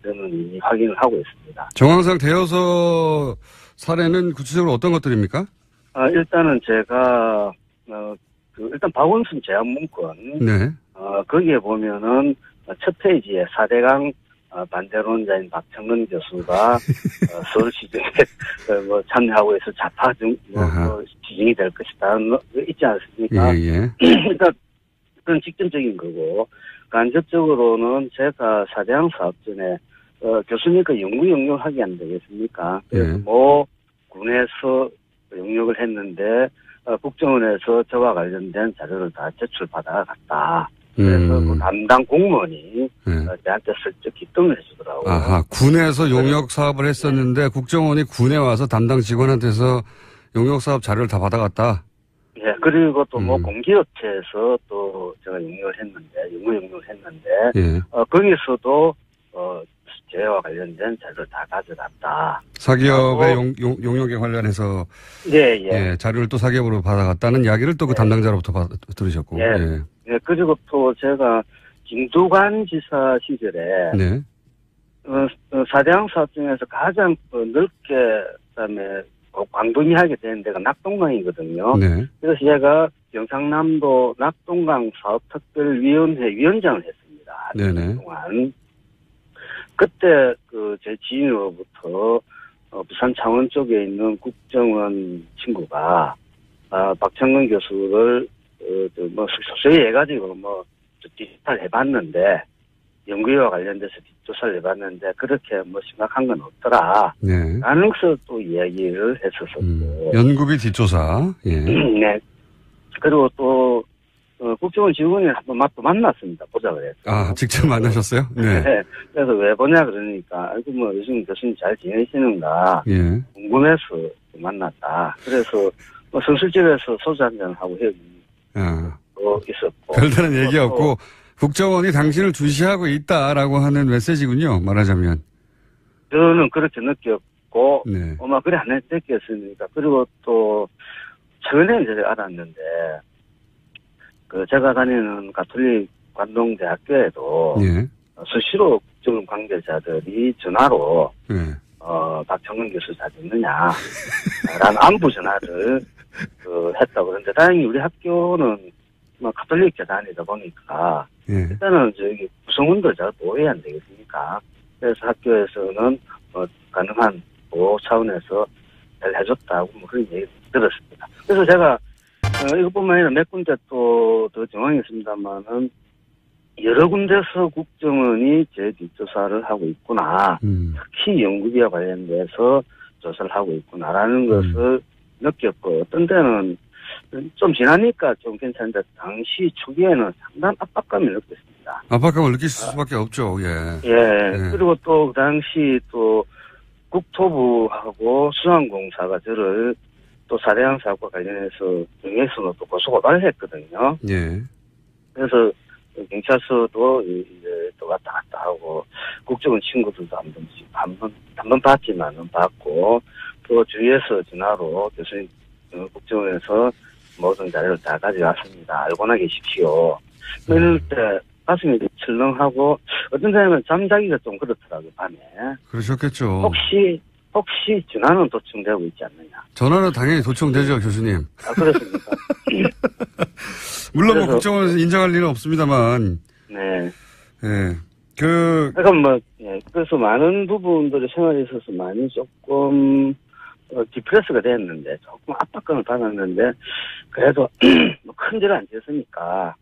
저는 이미 확인을 하고 있습니다. 정황상 대여서 사례는 구체적으로 어떤 것들입니까? 일단은 제가 일단 박원순 제안 문건 네. 거기에 보면은 첫 페이지에 4대강 반대론자인 박창근 교수가 서울시정에 참여하고 있어 좌파 지정이 될 것이다 있지 않습니까? 예. 일단 그건 직접적인 거고, 간접적으로는 제가 4대강 사업 전에 교수님과 연구 용역을 하게 안 되겠습니까? 그래서 뭐 군에서 용역을 했는데 국정원에서 저와 관련된 자료를 다 제출받아갔다. 그래서 그 담당 공무원이 저한테 슬쩍 기뜸을 해주더라고요. 아하, 군에서 용역 사업을 했었는데 국정원이 군에 와서 담당 직원한테서 용역 사업 자료를 다 받아갔다. 예, 그리고 또 공기업체에서 또 제가 용역을 했는데, 거기서도 재해와 관련된 자료를 다 가져갔다. 사기업의 용역에 관련해서 예, 자료를 또 사기업으로 받아갔다는 이야기를 또 그 담당자로부터 들으셨고. 예, 그리고 또 제가 김두관 지사 시절에 네. 사대강 사업 중에서 가장 넓게 그다음에 광범위하게 된 데가 낙동강이거든요. 네. 그래서 제가 경상남도 낙동강 사업특별위원회 위원장을 했습니다. 네네. 동안 그때 제 지인으로부터 부산 창원 쪽에 있는 국정원 친구가 박창근 교수를 소위 해가지고 뒷조사를 해봤는데 연구위와 관련돼서 뒷조사를 해봤는데 그렇게 심각한 건 없더라. 네. 라는 것을 또 이야기를 했었었고. 연구비 뒷조사. 예. 네. 그리고 또 국정원 직원이 한번 또 만났습니다. 보자 그래서. 직접 만나셨어요? 네. 네. 그래서 왜 보냐 그러니까 요즘 교수님 잘 지내시는가 예. 궁금해서 만났다. 그래서 성술집에서 소주 한잔 하고 헤어지고 있었고. 별다른 얘기 없고 국정원이 당신을 주시하고 있다라고 하는 메시지군요. 말하자면. 저는 그렇게 느꼈고 네. 그래 안 했겠습니까. 그리고 또 최근에 이제 알았는데 제가 다니는 가톨릭 관동대학교에도 예. 수시로 국정원 관계자들이 전화로 예. 박창근 교수 잘 됐느냐 라는 안부 전화를 했다고 그러는데 다행히 우리 학교는 가톨릭 재단이다 보니까 예. 일단은 구성원들 잘 보호해야 안 되겠습니까? 그래서 학교에서는 가능한 보호 차원에서 잘 해줬다고 그런 얘기 들었습니다. 그래서 제가 이것뿐만 아니라 몇 군데 또 더 정황이 있습니다만은 여러 군데서 국정원이 제 뒷조사를 하고 있구나. 특히 연구비와 관련돼서 조사를 하고 있구나라는 것을 느꼈고 어떤 때는 좀 지나니까 좀 괜찮은데 당시 초기에는 상당한 압박감을 느꼈습니다. 압박감을 느낄 수밖에 없죠. 예. 예. 그리고 또 그 당시 또 국토부하고 수상공사가 저를 또 사대강 사업과 관련해서 경찰서로 또 고소고발을 했거든요. 예. 그래서 경찰서도 이제 또 왔다 갔다 하고 국정원 친구들도 한 번 봤지만은 봤고 또 주위에서 전화로 교수님 국정원에서 모든 자료를 다 가져왔습니다. 알고나 계십시오. 이럴 때 가슴이 철렁하고 어떤 사람은 잠자기가 좀 그렇더라고요. 밤에. 그러셨겠죠. 혹시 전화는 도청되고 있지 않느냐. 전화는 당연히 도청되죠, 교수님. 그렇습니까? 물론 국정원에서 인정할 일은 없습니다만. 네. 예. 그러니까 그래서 많은 부분들이 생활에 있어서 많이 조금 디프레스가 됐는데 조금 압박감을 받았는데 그래도 큰 죄를 안 지었으니까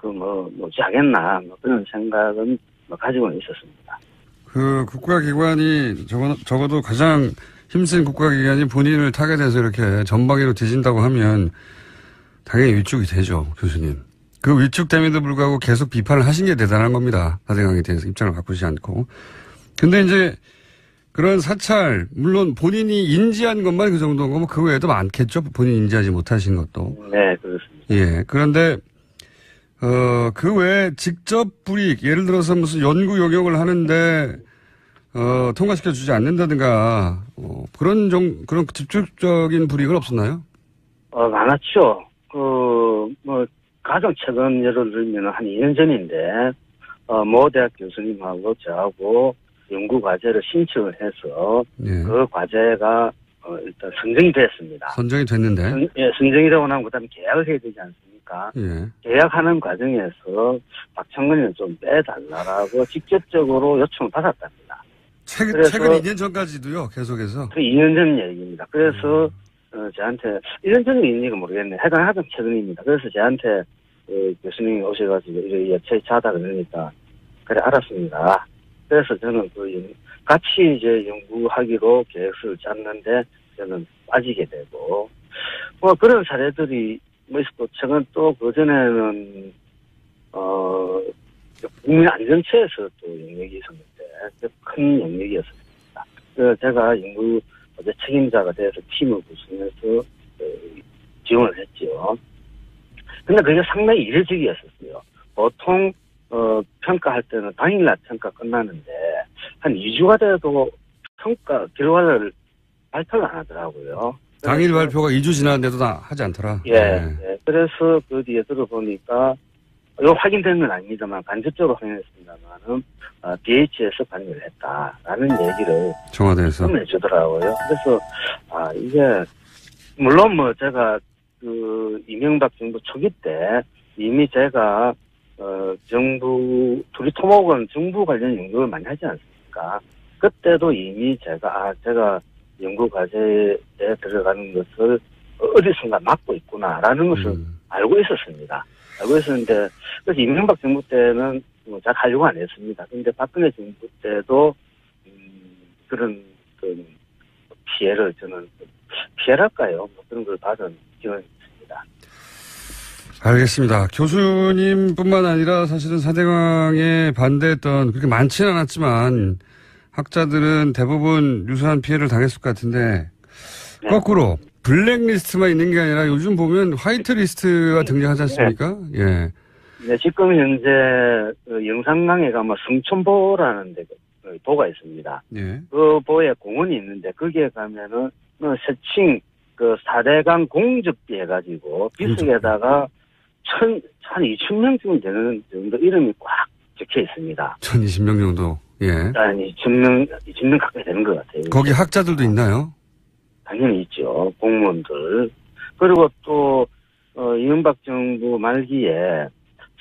뭐지 하겠나 그런 생각은 가지고는 있었습니다. 국가기관이 적어도 가장 힘센 국가기관이 본인을 타겟해서 이렇게 전방위로 뒤진다고 하면 당연히 위축이 되죠, 교수님. 그 위축됨에도 불구하고 계속 비판을 하신 게 대단한 겁니다. 사대강에 대해서 입장을 바꾸지 않고. 근데 이제 그런 사찰, 물론 본인이 인지한 것만 그 정도인 거면 그 외에도 많겠죠. 본인이 인지하지 못하신 것도. 네, 그렇습니다. 예. 그런데, 그 외에 직접 불이익, 예를 들어서 무슨 연구 용역을 하는데, 통과시켜 주지 않는다든가, 그런 직접적인 불이익은 없었나요? 많았죠. 가장 최근 예를 들면 한 2년 전인데, 모 대학 교수님하고 저하고 연구 과제를 신청을 해서, 예. 그 과제가, 일단 선정이 됐습니다. 선정이 됐는데? 선정이 되고 나면 그 다음에 계약을 해야 되지 않습니까? 예. 계약하는 과정에서 박창근을 좀 빼달라고 직접적으로 요청을 받았답니다. 최근 2년 전까지도요, 계속해서? 그 2년 전 얘기입니다. 그래서, 저한테, 1년 전 얘기가 모르겠네. 하여튼 최근입니다. 그래서 저한테, 교수님이 오셔가지고, 이렇게 여차하다 그러니까, 그래, 알았습니다. 그래서 저는 같이 이제 연구하기로 계획서를 짰는데, 저는 빠지게 되고, 그런 사례들이 있었고, 최근 또 그전에는, 국민 안전처에서 또 영역이 있었는데, 큰 영역이었습니다. 그래서 제가 연구 책임자가 돼서 팀을 구성해서 지원을 했죠. 근데 그게 상당히 이례적이었었어요. 보통 평가할 때는 당일날 평가 끝나는데 한 2주가 돼도 평가 결과를 발표를 안 하더라고요. 당일 발표가 2주 지났는데도 다 하지 않더라. 예. 그래서 그 뒤에 들어보니까 이거 확인된 건 아닙니다만 간접적으로 확인했습니다만은 BH에서 관여를 했다라는 얘기를 청와대에서 해주더라고요. 그래서 이게 물론 뭐 제가 이명박 정부 초기 때 이미 제가 정부 둘이 토목은 정부 관련 연구를 많이 하지 않습니까? 그때도 이미 제가 연구 과제에 들어가는 것을 어디선가 막고 있구나라는 것을 알고 있었습니다. 알고 있었는데, 그래서 이명박 정부 때는 잘 하려고 안 했습니다. 근데 박근혜 정부 때도, 그런 피해를 저는, 피해랄까요? 뭐 그런 걸 받은 경험이 있습니다. 알겠습니다. 교수님뿐만 아니라 사실은 4대강에 반대했던 그렇게 많지는 않았지만 학자들은 대부분 유사한 피해를 당했을 것 같은데 네. 거꾸로 블랙리스트만 있는 게 아니라 요즘 보면 화이트리스트가 등장하지 않습니까? 네. 예. 네, 지금 현재 영산강에 가면 승천보라는 보가 있습니다. 예. 그 보에 공원이 있는데 거기에 가면은 세칭 4대강 공적비 해가지고 비석에다가 한 2,000명쯤 되는 정도 이름이 꽉 적혀 있습니다. 1,020명 정도. 예. 한 2,000명 가까이 되는 것 같아요. 거기 학자들도 있나요? 당연히 있죠. 공무원들. 그리고 또 이명박 정부 말기에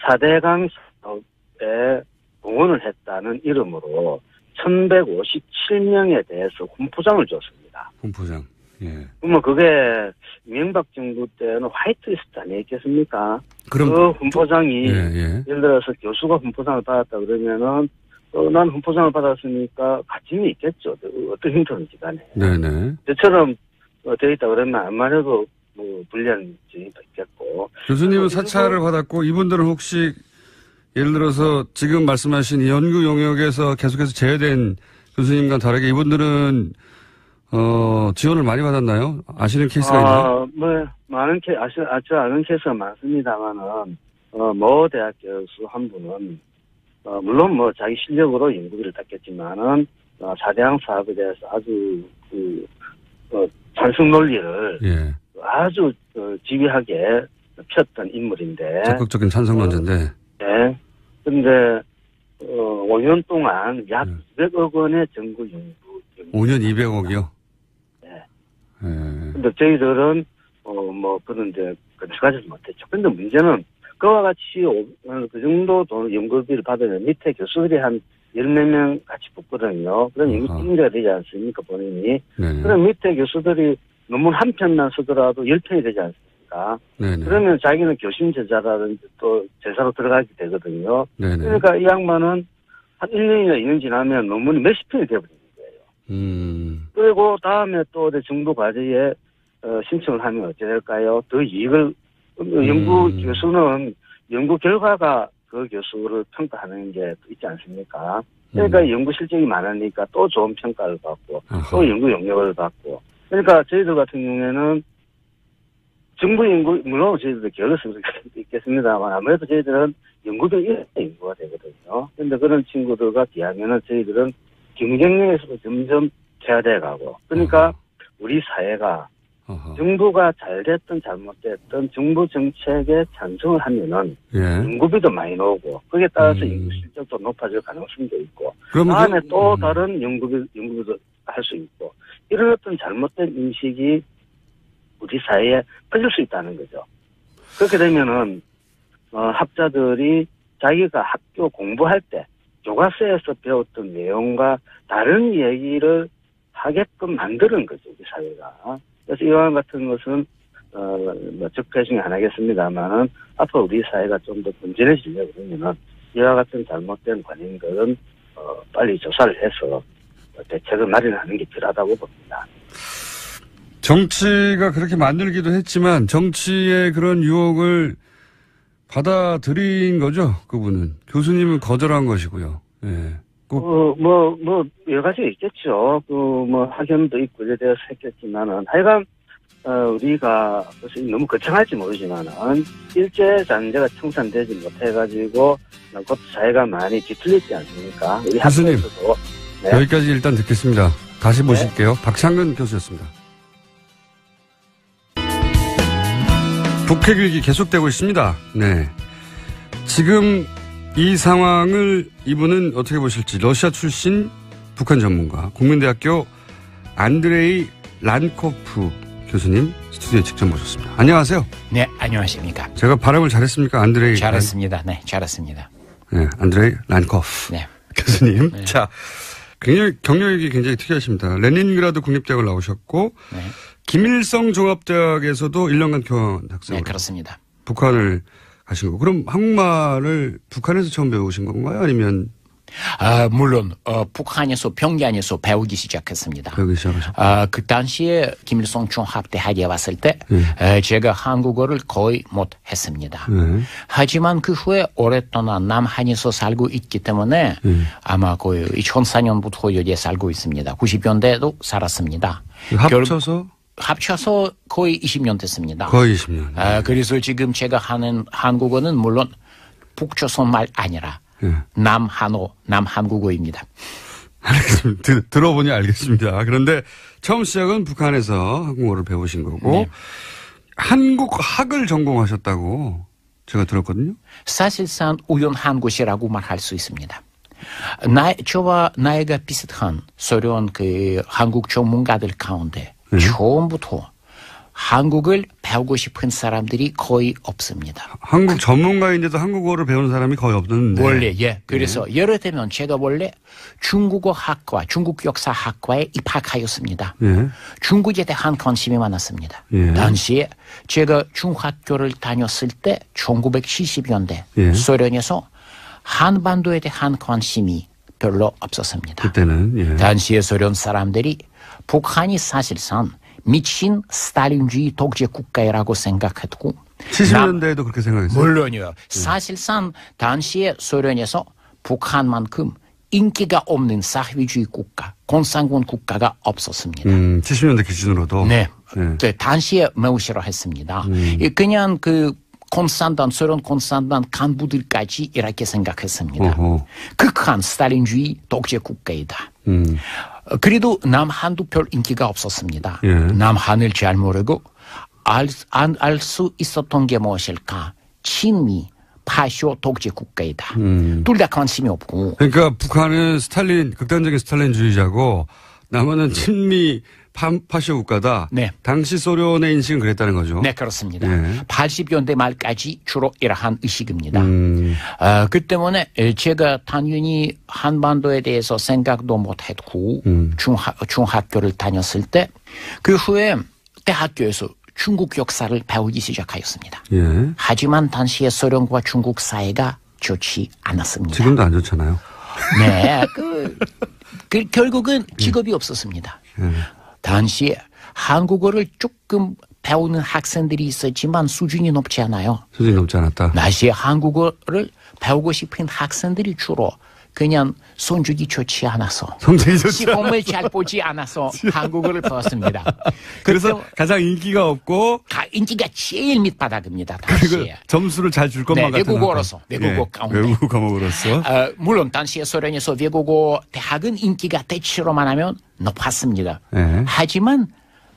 4대강 사업에 공헌을 했다는 이름으로 1,157명에 대해서 훈포장을 줬습니다. 훈포장. 예. 그러면 그게 이명박 정부 때는 화이트리스트 아니겠습니까? 그럼 그 훈포장이 예를 들어서 교수가 훈포장을 받았다 그러면은 난 훈포장을 받았으니까 가침이 있겠죠. 어떤 형태든지 간에. 네네. 저처럼 되어 있다 그러면 안만 해도 뭐 불리한 점이 있겠고. 교수님은 사찰을 받았고 이분들은 혹시 예를 들어서 지금 말씀하신 연구 영역에서 계속해서 제외된 교수님과 다르게 이분들은 지원을 많이 받았나요? 아시는 케이스가 있나요? 뭐 많은 아는 케이스가 많습니다만은 모 대학 교수 한 분은 물론 뭐 자기 실력으로 연구비를 땄겠지만은 4대강 사업에 대해서 아주 찬성 논리를 아주 집요하게 폈던 인물인데 적극적인 찬성 논자인데. 네. 근데 5년 동안 약 200억 원의 정부 연구 5년 200억이요? 네. 근데 저희들은 뭐 그런데 건축하지 못했죠. 근데 문제는 그와 같이 그 정도 돈 연구비를 받으면 밑에 교수들이 한 10몇 명 같이 붙거든요. 그럼 연구 책임자가 되지 않습니까, 본인이? 네네. 그럼 밑에 교수들이 논문 한 편만 쓰더라도 10편이 되지 않습니까? 네네. 그러면 자기는 교심 제자라든지 또 제사로 들어가게 되거든요. 네네. 그러니까 이 양반은 한 1년이나 2년 지나면 논문이 몇십 편이 되어버리는 거예요. 그리고 다음에 또 정부 과제에 신청을 하면 어찌 될까요? 더 이익을 연구 교수는 연구 결과가 그 교수를 평가하는 게 있지 않습니까? 그러니까 연구 실적이 많으니까 또 좋은 평가를 받고 또 연구 영역을 받고 그러니까 저희들 같은 경우에는 정부 연구 물론 저희들도 게을러서 있겠습니다만 아무래도 저희들은 연구도 이런 연구가 되거든요. 그런데 그런 친구들과 비하면은 저희들은 경쟁력에서도 점점 퇴화돼 가고 그러니까 우리 사회가 정부가 잘됐든 잘못됐든 정부 정책에 찬성을 하면은 연구비도 많이 나오고 거기에 따라서 연구 실적도 높아질 가능성도 있고 다음에 또 다른 연구비도 할 수 있고 이런 어떤 잘못된 인식이 우리 사회에 퍼질 수 있다는 거죠. 그렇게 되면은 학자들이 자기가 학교 공부할 때 교과서에서 배웠던 내용과 다른 얘기를 하게끔 만드는 거죠, 우리 사회가. 그래서 이와 같은 것은 뭐 적폐 중에 하나겠습니다만은 앞으로 우리 사회가 좀 더 건전해지려고 그러면은 이와 같은 잘못된 관행들은 빨리 조사를 해서 대책을 마련하는 게 필요하다고 봅니다. 정치가 그렇게 만들기도 했지만 정치의 그런 유혹을 받아들인 거죠, 그분은. 교수님은 거절한 것이고요. 예. 여러 가지가 있겠죠. 학연도 있고, 이래 대해서 했겠지만은, 하여간, 우리가, 너무 거창할지 모르지만은, 일제장제가 청산되지 못해가지고, 곧 사회가 많이 뒤틀렸지 않습니까? 우리 교수님, 네. 여기까지 일단 듣겠습니다. 다시 모실게요. 박창근 교수였습니다. 북핵 위기 계속되고 있습니다. 네. 지금 이 상황을 이분은 어떻게 보실지 러시아 출신 북한 전문가 국민대학교 안드레이 란코프 교수님 스튜디오에 직접 모셨습니다. 안녕하세요. 네, 안녕하십니까. 제가 발음을 잘했습니까? 안드레이. 잘했습니다. 네, 잘했습니다. 네, 안드레이 란코프 네. 교수님. 네. 자, 경력이 굉장히 특이하십니다. 레닌그라드 국립대학을 나오셨고 네. 김일성 종합대학에서도 1년간 교환 학생으로. 네, 그렇습니다. 북한을 가신 거고. 그럼 한국말을 북한에서 처음 배우신 건가요? 아니면? 물론 북한에서 평양에서 배우기 시작했습니다. 배우기 시작하셨고. 그 당시에 김일성 종합대학에 왔을 때 제가 한국어를 거의 못했습니다. 하지만 그 후에 오랫동안 남한에서 살고 있기 때문에 아마 거의 2004년부터 여기에 살고 있습니다. 90년대에도 살았습니다. 합쳐서 거의 20년 됐습니다. 거의 20년. 그래서 지금 제가 하는 한국어는 물론 북조선말 아니라 남한어, 남한국어입니다. 알겠습니다. 들어보니 알겠습니다. 그런데 처음 시작은 북한에서 한국어를 배우신 거고 네. 한국학을 전공하셨다고 제가 들었거든요. 사실상 우연한 것이라고 말할 수 있습니다. 저와 나이가 비슷한 소련 한국 전문가들 가운데 처음부터 한국을 배우고 싶은 사람들이 거의 없습니다. 한국 전문가인데도 한국어를 배우는 사람이 거의 없는데. 원래, 예. 그래서 예를 들면 제가 원래 중국어학과, 중국역사학과에 입학하였습니다. 예. 중국에 대한 관심이 많았습니다. 예. 당시에 제가 중학교를 다녔을 때 1970년대 예. 소련에서 한반도에 대한 관심이 별로 없었습니다. 그때는. 예. 당시에 소련 사람들이 북한이 사실상 미친 스탈린주의 독재 국가라고 생각했고 70년대에도 그렇게 생각했어요? 물론이요. 사실상 당시에 소련에서 북한만큼 인기가 없는 사회주의 국가, 공산군 국가가 없었습니다. 70년대 기준으로도? 네. 네. 당시에 매우 싫어했습니다. 그냥 소련 공산당 간부들까지 이렇게 생각했습니다. 극한 스탈린주의 독재 국가이다. 그래도 남한도 별 인기가 없었습니다. 예. 남한을 잘 모르고 알 수 있었던 게 무엇일까? 친미, 파쇼 독재 국가이다. 둘 다 관심이 없고. 그러니까 북한은 극단적인 스탈린주의자고 남한은 친미 파쇼 국가다. 네. 당시 소련의 인식은 그랬다는 거죠. 네, 그렇습니다. 예. 80년대 말까지 주로 이러한 의식입니다. 그 때문에 제가 당연히 한반도에 대해서 생각도 못했고 중학교를 다녔을 때 그 후에 대학교에서 중국 역사를 배우기 시작하였습니다. 예. 하지만 당시에 소련과 중국 사이가 좋지 않았습니다. 지금도 안 좋잖아요. 네, 결국은 직업이 없었습니다. 당시에 한국어를 조금 배우는 학생들이 있었지만 수준이 높지 않아요. 수준이 높지 않았다. 당시에 한국어를 배우고 싶은 학생들이 주로 그냥 성적이 좋지 않아서 시험을 잘 보지 않아서 한국어를 배웠습니다. 그래서 가장 인기가 없고 인기가 제일 밑바닥입니다. 당시에. 점수를 잘 줄 것만 같은 외국어로서 외국어 가운데. 외국어 과목으로서. 물론 당시에 소련에서 외국어 대학은 인기가 대체로만 하면 높았습니다. 네. 하지만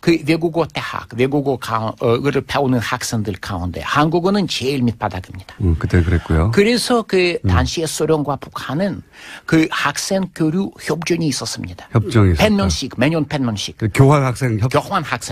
그 외국어 대학, 외국어를 배우는 학생들 가운데 한국어는 제일 밑바닥입니다. 그때 그랬고요. 그래서 당시에 소련과 북한은 학생 교류 협정이 있었습니다. 협정이 있었다. 100명씩, 매년 100명씩. 교환 학생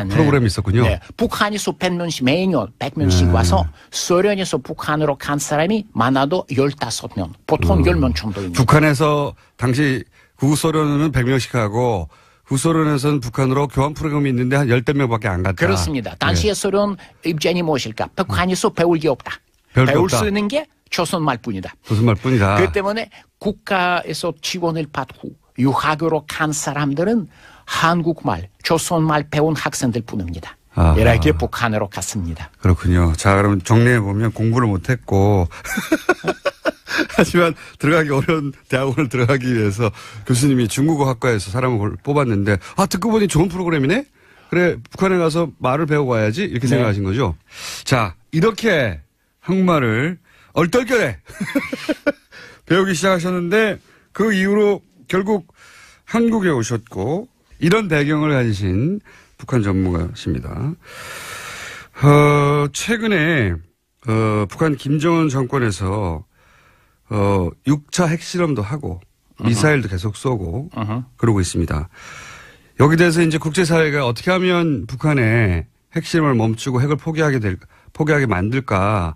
프로그램이 있었군요. 네. 북한에서 100명씩, 매년 100명씩 와서 소련에서 북한으로 간 사람이 많아도 15명, 보통 10명 정도입니다. 북한에서 당시 구소련은 100명씩 하고 구소련에서는 북한으로 교환 프로그램이 있는데 한 10대 명밖에 안 갔다. 그렇습니다. 당시에 소련 입장이 무엇일까? 북한에서 배울 게 없다. 배울 수 있는 게 조선말뿐이다. 조선말뿐이다. 그 때문에 국가에서 지원을 받고 유학으로 간 사람들은 한국말, 조선말 배운 학생들 뿐입니다. 이렇게 북한으로 갔습니다. 그렇군요. 자, 그럼 정리해보면 공부를 못했고 하지만 들어가기 어려운 대학원을 들어가기 위해서 교수님이 중국어 학과에서 사람을 뽑았는데 듣고 보니 좋은 프로그램이네? 그래 북한에 가서 말을 배우고 와야지 이렇게 생각하신 거죠. 자, 이렇게 한국말을 얼떨결에 배우기 시작하셨는데 그 이후로 결국 한국에 오셨고 이런 배경을 가지신 북한 전문가십니다. 최근에 북한 김정은 정권에서 6차 핵실험도 하고 미사일도 계속 쏘고 그러고 있습니다. 여기 대해서 이제 국제사회가 어떻게 하면 북한의 핵실험을 멈추고 핵을 포기하게 만들까.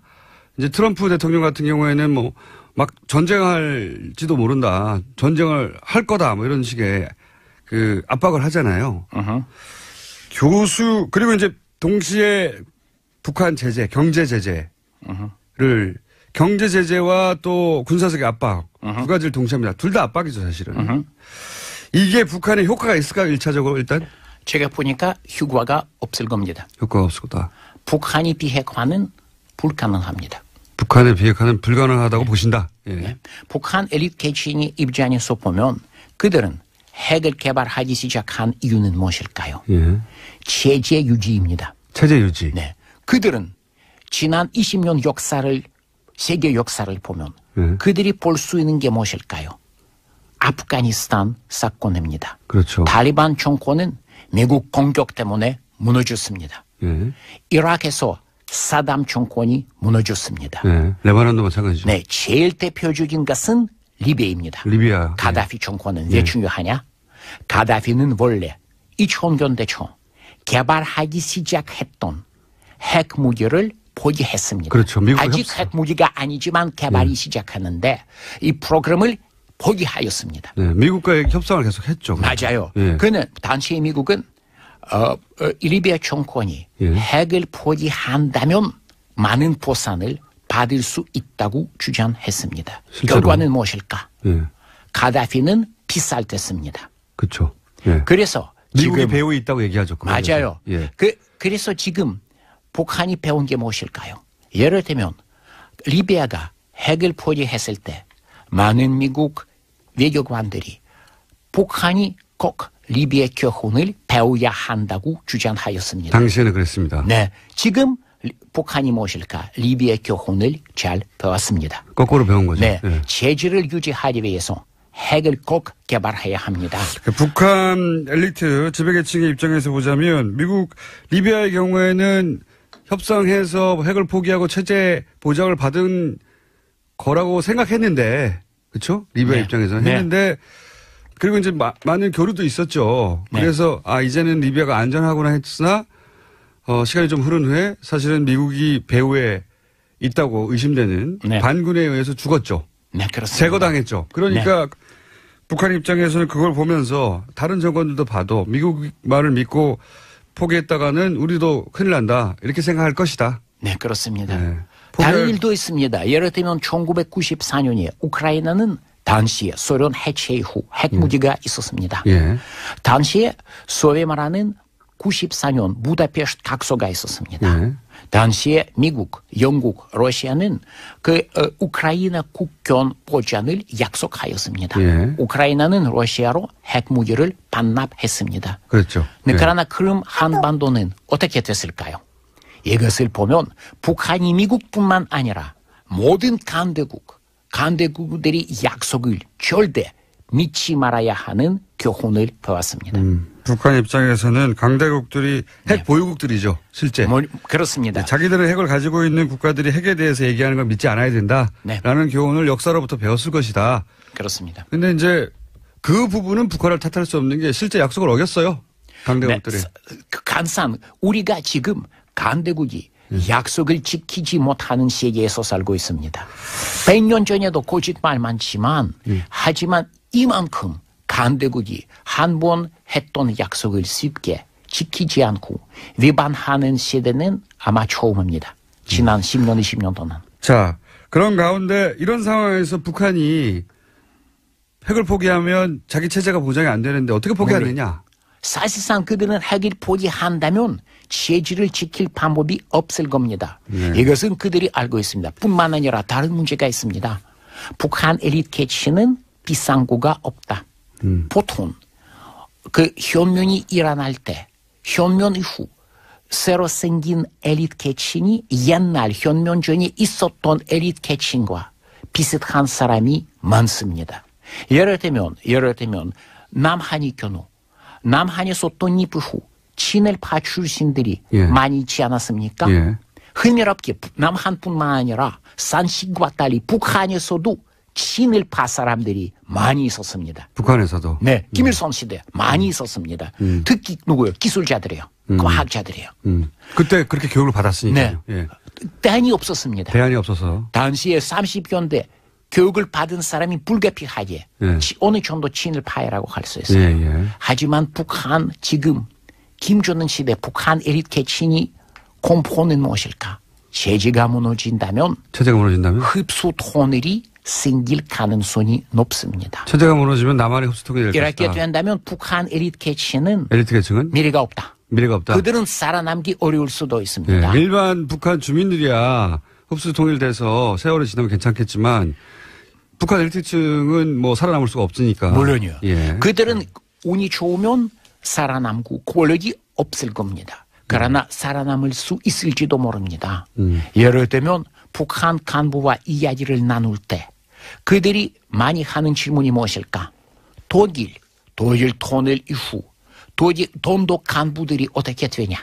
이제 트럼프 대통령 같은 경우에는 뭐 막 전쟁할지도 모른다. 전쟁을 할 거다. 뭐 이런 식의 그 압박을 하잖아요. 그리고 이제 동시에 북한 제재, 경제 제재를 경제 제재와 또 군사적 압박 두 가지를 동시에 합니다. 둘 다 압박이죠, 사실은. 이게 북한에 효과가 있을까요, 1차적으로 일단? 제가 보니까 효과가 없을 겁니다. 효과가 없을 거다. 북한이 비핵화는 불가능합니다. 북한의 비핵화는 불가능하다고 보신다. 예. 네. 북한 엘리트 계층의 입장에서 보면 그들은 핵을 개발하기 시작한 이유는 무엇일까요? 예. 체제 유지입니다. 체제 유지. 네. 그들은 지난 20년 역사를 세계 역사를 보면 그들이 볼 수 있는 게 무엇일까요? 아프가니스탄 사건입니다. 그렇죠. 탈리반 정권은 미국 공격 때문에 무너졌습니다. 예. 이라크에서 사담 정권이 무너졌습니다. 예. 레바논도 마찬가지죠. 네, 제일 대표적인 것은 리비아입니다. 리비아. 가다피 정권은 왜 중요하냐? 가다피는 원래 2000년대 초 개발하기 시작했던 핵무기를 포기했습니다. 그렇죠. 미국 아직 협상. 핵무기가 아니지만 개발이 시작하는데 이 프로그램을 포기하였습니다. 네, 미국과의 협상을 계속 했죠. 맞아요. 예. 그는 당시 미국은 리비아 정권이 핵을 포기한다면 많은 보상을 받을 수 있다고 주장했습니다. 실제로? 결과는 무엇일까? 예. 가다피는 피살됐습니다. 그렇죠. 예. 그래서 미국이 지금 배후에 있다고 얘기하죠. 맞아요. 예. 그래서 지금 북한이 배운 게 무엇일까요? 예를 들면 리비아가 핵을 포기했을 때 많은 미국 외교관들이 북한이 꼭 리비아 교훈을 배워야 한다고 주장하였습니다. 당시에는 그랬습니다. 네, 지금 북한이 무엇일까? 리비아 교훈을 잘 배웠습니다. 거꾸로 배운 거죠. 네, 예. 체제를 유지하기 위해서 핵을 꼭 개발해야 합니다. 북한 엘리트 지배계층의 입장에서 보자면 미국 리비아의 경우에는 협상해서 핵을 포기하고 체제 보장을 받은 거라고 생각했는데, 그렇죠? 리비아 입장에서는 했는데, 그리고 이제 많은 교류도 있었죠. 그래서 이제는 리비아가 안전하구나 했으나 시간이 좀 흐른 후에 사실은 미국이 배후에 있다고 의심되는 반군에 의해서 죽었죠. 네, 그렇습니다. 제거당했죠. 그러니까 북한 입장에서는 그걸 보면서 다른 정권들도 봐도 미국 말을 믿고 포기했다가는 우리도 큰일 난다. 이렇게 생각할 것이다. 네, 그렇습니다. 네. 다른 일도 있습니다. 예를 들면 1994년에 우크라이나는 당시에 소련 해체 이후 핵무기가 있었습니다. 예. 당시에 소위 말하는 94년 부다페스트 각서가 있었습니다. 예. 당시에 미국, 영국, 러시아는 우크라이나 국경 보장을 약속하였습니다. 예. 우크라이나는 러시아로 핵무기를 반납했습니다. 그렇죠. 네, 예. 그러나 크림 한반도는 어떻게 됐을까요? 이것을 보면 북한이 미국뿐만 아니라 모든 강대국들이 약속을 절대 믿지 말아야 하는 교훈을 배웠습니다. 북한 입장에서는 강대국들이 핵 보유국들이죠. 실제. 그렇습니다. 자기들은 핵을 가지고 있는 국가들이 핵에 대해서 얘기하는 걸 믿지 않아야 된다라는 교훈을 역사로부터 배웠을 것이다. 그렇습니다. 그런데 이제 그 부분은 북한을 탓할 수 없는 게 실제 약속을 어겼어요. 강대국들이. 간산 우리가 지금 강대국이 약속을 지키지 못하는 세계에서 살고 있습니다. 100년 전에도 거짓말 많지만 하지만 이만큼 강대국이 한 번 했던 약속을 쉽게 지키지 않고 위반하는 시대는 아마 처음입니다. 지난 10년, 20년 동안. 자, 그런 가운데 이런 상황에서 북한이 핵을 포기하면 자기 체제가 보장이 안 되는데 어떻게 포기하느냐? 사실상 그들은 핵을 포기한다면 체제를 지킬 방법이 없을 겁니다. 이것은 그들이 알고 있습니다. 뿐만 아니라 다른 문제가 있습니다. 북한 엘리트 계층은 비상구가 없다. 보통 그 혁명이 일어날 때 혁명 이후 새로 생긴 엘리트 계층이 옛날 혁명 전에 있었던 엘리트 계층과 비슷한 사람이 많습니다. 예를 들면 남한이 경우 남한에서 독립 후 친일파 출신들이 많이 있지 않았습니까? 흥미롭게 남한뿐만 아니라 산식과 달리 북한에서도 친일파 사람들이 많이 있었습니다. 북한에서도. 네, 김일성 시대 많이 있었습니다. 특히 누구요? 기술자들이요. 과학자들이요. 그때 그렇게 교육을 받았으니까요. 네. 예. 대안이 없었습니다. 대안이 없어서. 당시에 30년대 교육을 받은 사람이 불가피하게 예. 어느 정도 친일파라고 할 수 있어요. 예, 예. 하지만 북한 지금 김정은 시대 북한 에리트 계층이 공포는 무엇일까? 체제가 무너진다면 흡수 통일이 생길 가능성이 높습니다. 체제가 무너지면 남한의 흡수 통일이 될 것이다. 이렇게 된다면 북한 에리트 계층은 미래가 없다. 미래가 없다. 그들은 살아남기 어려울 수도 있습니다. 예. 일반 북한 주민들이야 흡수 통일돼서 세월이 지나면 괜찮겠지만 북한 엘리트층은 뭐 살아남을 수가 없으니까. 물론이요. 예. 그들은 운이 좋으면 살아남고 권력이 없을 겁니다. 그러나 살아남을 수 있을지도 모릅니다. 예를 들면 북한 간부와 이야기를 나눌 때 그들이 많이 하는 질문이 무엇일까? 독일 통일 이후 동독 간부들이 어떻게 되냐?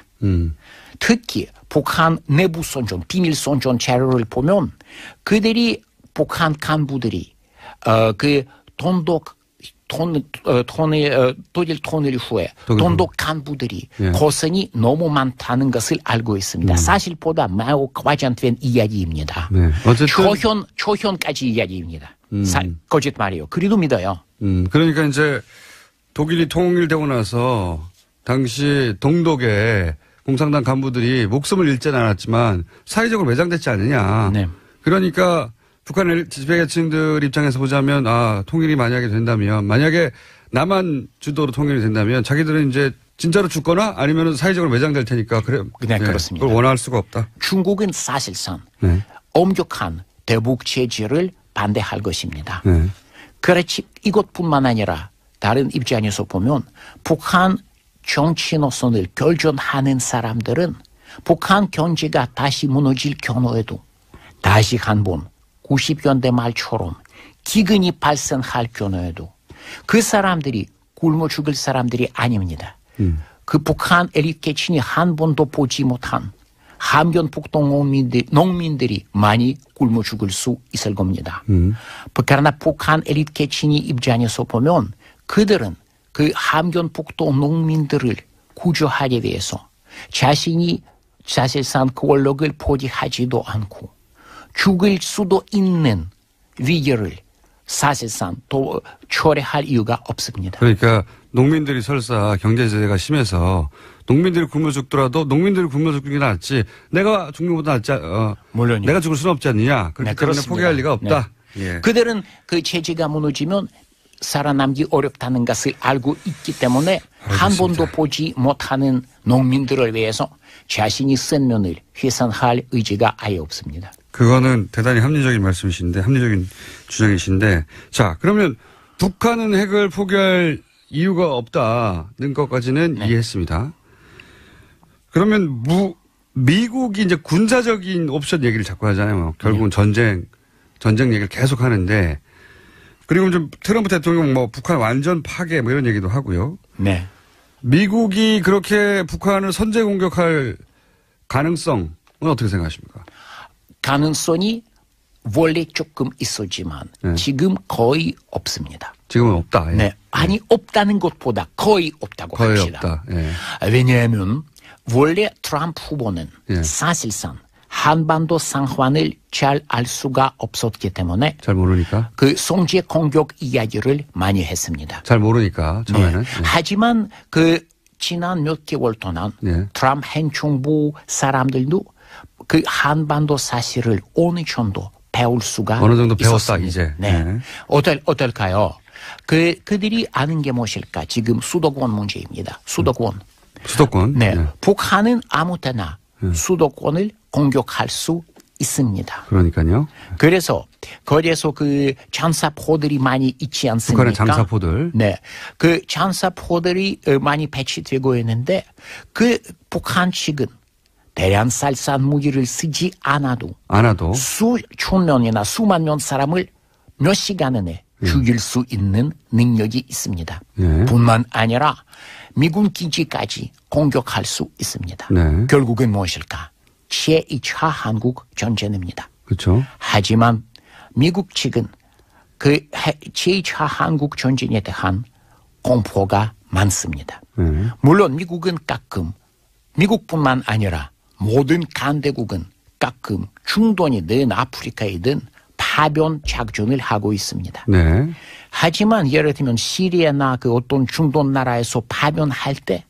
특히 북한 내부 선전, 비밀 선전 자료를 보면 그들이 북한 간부들이 그 독일 통일 후에 동독 간부들이 예. 고생이 너무 많다는 것을 알고 있습니다. 사실보다 매우 과장된 이야기입니다. 네. 어쨌든 초현까지 이야기입니다. 거짓말이에요. 그래도 믿어요. 그러니까 이제 독일이 통일되고 나서 당시 동독의 공산당 간부들이 목숨을 잃지는 않았지만 사회적으로 매장됐지 않느냐. 네. 그러니까 북한 지배계층들 입장에서 보자면 통일이 만약에 된다면 만약에 남한 주도로 통일이 된다면 자기들은 이제 진짜로 죽거나 아니면 사회적으로 매장될 테니까 그냥 그렇습니다. 그걸 원할 수가 없다. 중국은 사실상 네. 엄격한 대북 제재를 반대할 것입니다. 네. 그렇지 이것뿐만 아니라 다른 입장에서 보면 북한 정치 노선을 결정하는 사람들은 북한 경제가 다시 무너질 경우에도 다시 한번 90년대 말처럼 기근이 발생할 경우에도 그 사람들이 굶어 죽을 사람들이 아닙니다. 그 북한 엘리트 계층이 한 번도 보지 못한 함경북도 농민들이 많이 굶어 죽을 수 있을 겁니다. 그러나 북한 엘리트 계층이 입장에서 보면 그들은 그 함경북도 농민들을 구조하기 위해서 자신이 사실상 그 권력을 포기하지도 않고 죽을 수도 있는 위기를 사실상 또 초래할 이유가 없습니다. 그러니까 농민들이 설사 경제 제재가 심해서 농민들이 굶어 죽더라도 농민들이 굶어 죽는 게 낫지 내가 죽는 것보다 낫지 물론이요. 내가 죽을 수는 없지 않느냐. 그렇기 네, 때문에 그렇습니다. 포기할 리가 없다. 네. 예. 그들은 그 체제가 무너지면 살아남기 어렵다는 것을 알고 있기 때문에 알겠습니다. 한 번도 보지 못하는 농민들을 위해서 자신이 생명을 희생할 의지가 아예 없습니다. 그거는 대단히 합리적인 말씀이신데 합리적인 주장이신데 자 그러면 북한은 핵을 포기할 이유가 없다는 것까지는 네. 이해했습니다. 그러면 미국이 이제 군사적인 옵션 얘기를 자꾸 하잖아요. 결국은 전쟁 얘기를 계속 하는데 그리고 좀 트럼프 대통령 뭐 북한 완전 파괴 뭐 이런 얘기도 하고요. 네. 미국이 그렇게 북한을 선제 공격할 가능성은 어떻게 생각하십니까? 가능성이 원래 조금 있었지만 네. 지금 거의 없습니다. 지금은 없다. 예. 네. 아니 없다는 것보다 거의 없다고 거의 합시다. 없다. 예. 왜냐하면 원래 트럼프 후보는 예. 사실상 한반도 상황을 잘 알 수가 없었기 때문에 잘 모르니까. 그 성제 공격 이야기를 많이 했습니다. 잘 모르니까 처음에는. 네. 하지만 그 지난 몇 개월 동안 네. 트럼프 행정부 사람들도 그 한반도 사실을 어느 정도 배울 수가 어느 정도 배웠다 있었습니다. 이제. 네. 네. 어떨까요? 그들이 아는 게 무엇일까? 지금 수도권 문제입니다. 수도권. 네. 네. 북한은 아무 때나 수도권을 공격할 수 있습니다. 그러니까요. 그래서 거기에서 그 장사포들이 많이 있지 않습니까? 북한의 장사포들. 네. 그 장사포들이 많이 배치되고 있는데 그 북한 측은 대량 살상 무기를 쓰지 않아도 수천 명이나 수만 명 사람을 몇 시간 안에 죽일 수 있는 능력이 있습니다. 예. 뿐만 아니라 미군 기지까지 공격할 수 있습니다. 네. 결국은 무엇일까? 제2차 한국 전쟁입니다. 그렇죠. 하지만 미국 측은 그 제2차 한국 전쟁에 대한 공포가 많습니다. 물론 미국은 가끔 미국뿐만 아니라 모든 강대국은 가끔 중동이든 아프리카이든 파병 작전을 하고 있습니다. 네. 하지만 예를 들면 시리아나 그 어떤 중동 나라에서 파병할 때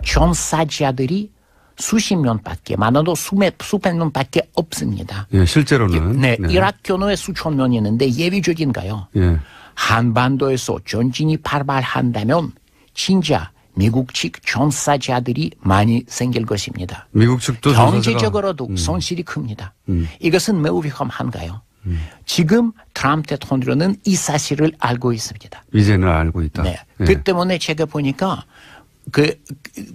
전사자들이 수십 명밖에 많아도 수백 명밖에 없습니다. 예, 실제로는. 네, 이라크 경우에 수천 명 있는데 예비적인가요? 예. 한반도에서 전쟁이 발발한다면 진짜 미국 측 전사자들이 많이 생길 것입니다. 미국 측도 경제적으로도 손실이 큽니다. 이것은 매우 위험한가요? 지금 트럼프 대통령은 이 사실을 알고 있습니다. 이제는 알고 있다. 네. 예. 그 때문에 제가 보니까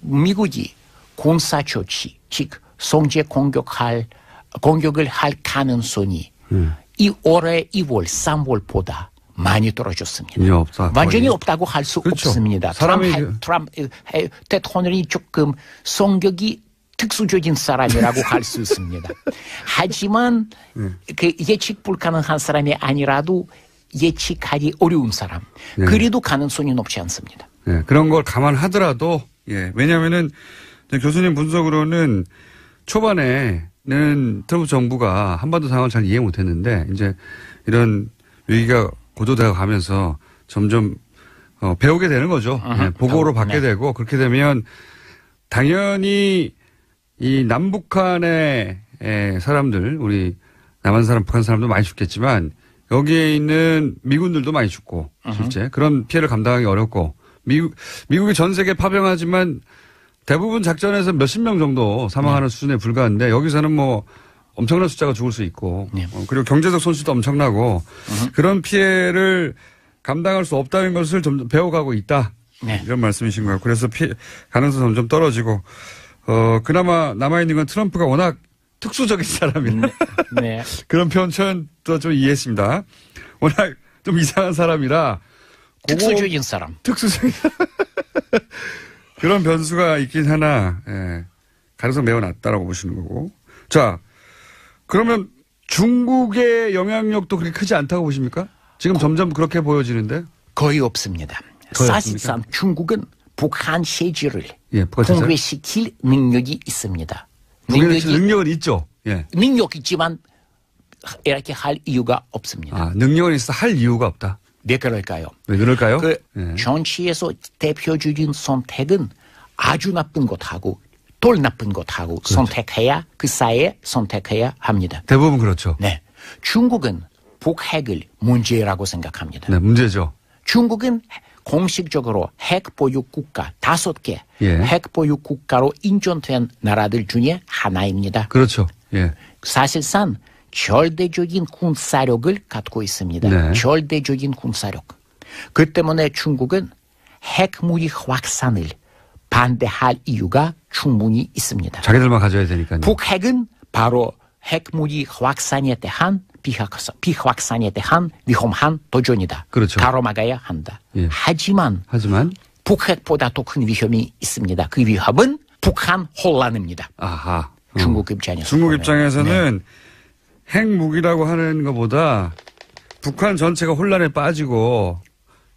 미국이 군사 조치, 즉 성제 공격을 할 가능성이 이 올해 2월, 3월보다 많이 떨어졌습니다. 이제 없다. 완전히 거의. 없다고 할 수 그렇죠. 없습니다. 트럼프 대통령이 조금 성격이 특수적인 사람이라고 할 수 있습니다. 하지만 그 예측 불가능한 사람이 아니라도 예측하기 어려운 사람. 그래도 가능성이 높지 않습니다. 예, 그런 걸 감안하더라도 예, 왜냐하면은 교수님 분석으로는 초반에는 트럼프 정부가 한반도 상황을 잘 이해 못했는데 이제 이런 위기가 고조되어 가면서 점점 배우게 되는 거죠. 예, 보고로 받게 되고 그렇게 되면 당연히 이 남북한의 사람들, 우리 남한 사람, 북한 사람도 많이 죽겠지만 여기에 있는 미군들도 많이 죽고 실제 그런 피해를 감당하기 어렵고 미국이 전 세계에 파병하지만 대부분 작전에서 몇십 명 정도 사망하는 수준에 불과한데 여기서는 뭐 엄청난 숫자가 죽을 수 있고 그리고 경제적 손실도 엄청나고 그런 피해를 감당할 수 없다는 것을 좀 배워가고 있다. 네. 이런 말씀이신 것 같고 그래서 가능성 점점 떨어지고 그나마 남아있는 건 트럼프가 워낙 특수적인 사람이라 네. 그런 표현도 좀 이해했습니다. 워낙 좀 이상한 사람이라 특수적인 사람. 특수적인 그런 변수가 있긴 하나 예, 가능성 매우 낮다라고 보시는 거고. 자 그러면 중국의 영향력도 그렇게 크지 않다고 보십니까? 지금 점점 그렇게 보여지는데. 거의 없습니다. 사실상 중국은 북한 체제를 통일시킬 능력이 있습니다. 능력은 있죠. 예. 능력 있지만 이렇게 할 이유가 없습니다. 아, 능력은 있어 할 이유가 없다. 왜 그럴까요? 왜 그럴까요? 정치에서 대표적인 선택은 아주 나쁜 것하고 덜 나쁜 것하고 그렇죠. 선택해야 그 사이에 선택해야 합니다. 대부분 그렇죠. 네, 중국은 북핵을 문제라고 생각합니다. 네, 문제죠. 중국은 공식적으로 핵 보유 국가 5개 핵 보유 국가로 인정된 나라들 중에 하나입니다. 그렇죠. 예. 사실상 절대적인 군사력을 갖고 있습니다. 네. 절대적인 군사력. 그 때문에 중국은 핵무기 확산을 반대할 이유가 충분히 있습니다. 자기들만 가져야 되니까요. 북핵은 바로 핵무기 확산에 대한 비확산에 대한 위험한 도전이다. 그렇죠. 가로막아야 한다. 예. 하지만 북핵보다 더 큰 위험이 있습니다. 그 위험은 북한 혼란입니다. 아하. 중국 입장에서. 중국 입장에서는 핵무기라고 하는 것보다 북한 전체가 혼란에 빠지고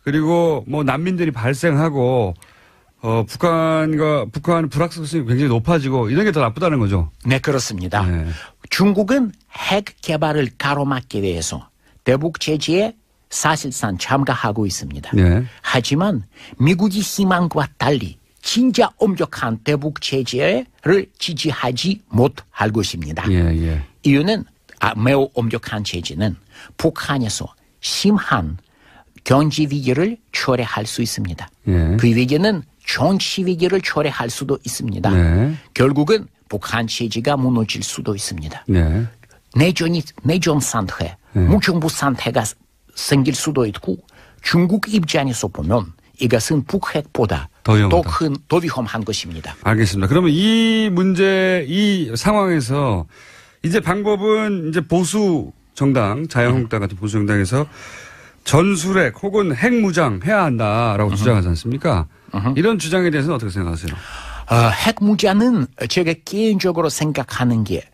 그리고 뭐 난민들이 발생하고 북한 불확실성이 굉장히 높아지고 이런 게 더 나쁘다는 거죠. 네, 그렇습니다. 네. 중국은 핵 개발을 가로막기 위해서 대북 제재에 사실상 참가하고 있습니다. 네. 하지만 미국이 희망과 달리 진짜 엄격한 대북 제재를 지지하지 못할 것입니다. 이유는 매우 엄격한 제재는 북한에서 심한 경제 위기를 초래할 수 있습니다. 그 위기는 정치 위기를 초래할 수도 있습니다. 결국은 북한 체제가 무너질 수도 있습니다. 내전 상태, 무정부 상태가 생길 수도 있고 중국 입장에서 보면 이것은 북핵보다 더 위험한 것입니다. 알겠습니다. 그러면 이 문제, 이 상황에서 이제 방법은 이제 보수 정당, 자유한국당 같은 보수 정당에서 전술핵 혹은 핵무장 해야 한다라고 주장하지 않습니까? 이런 주장에 대해서는 어떻게 생각하세요? 핵무장은 제가 개인적으로 생각하는 게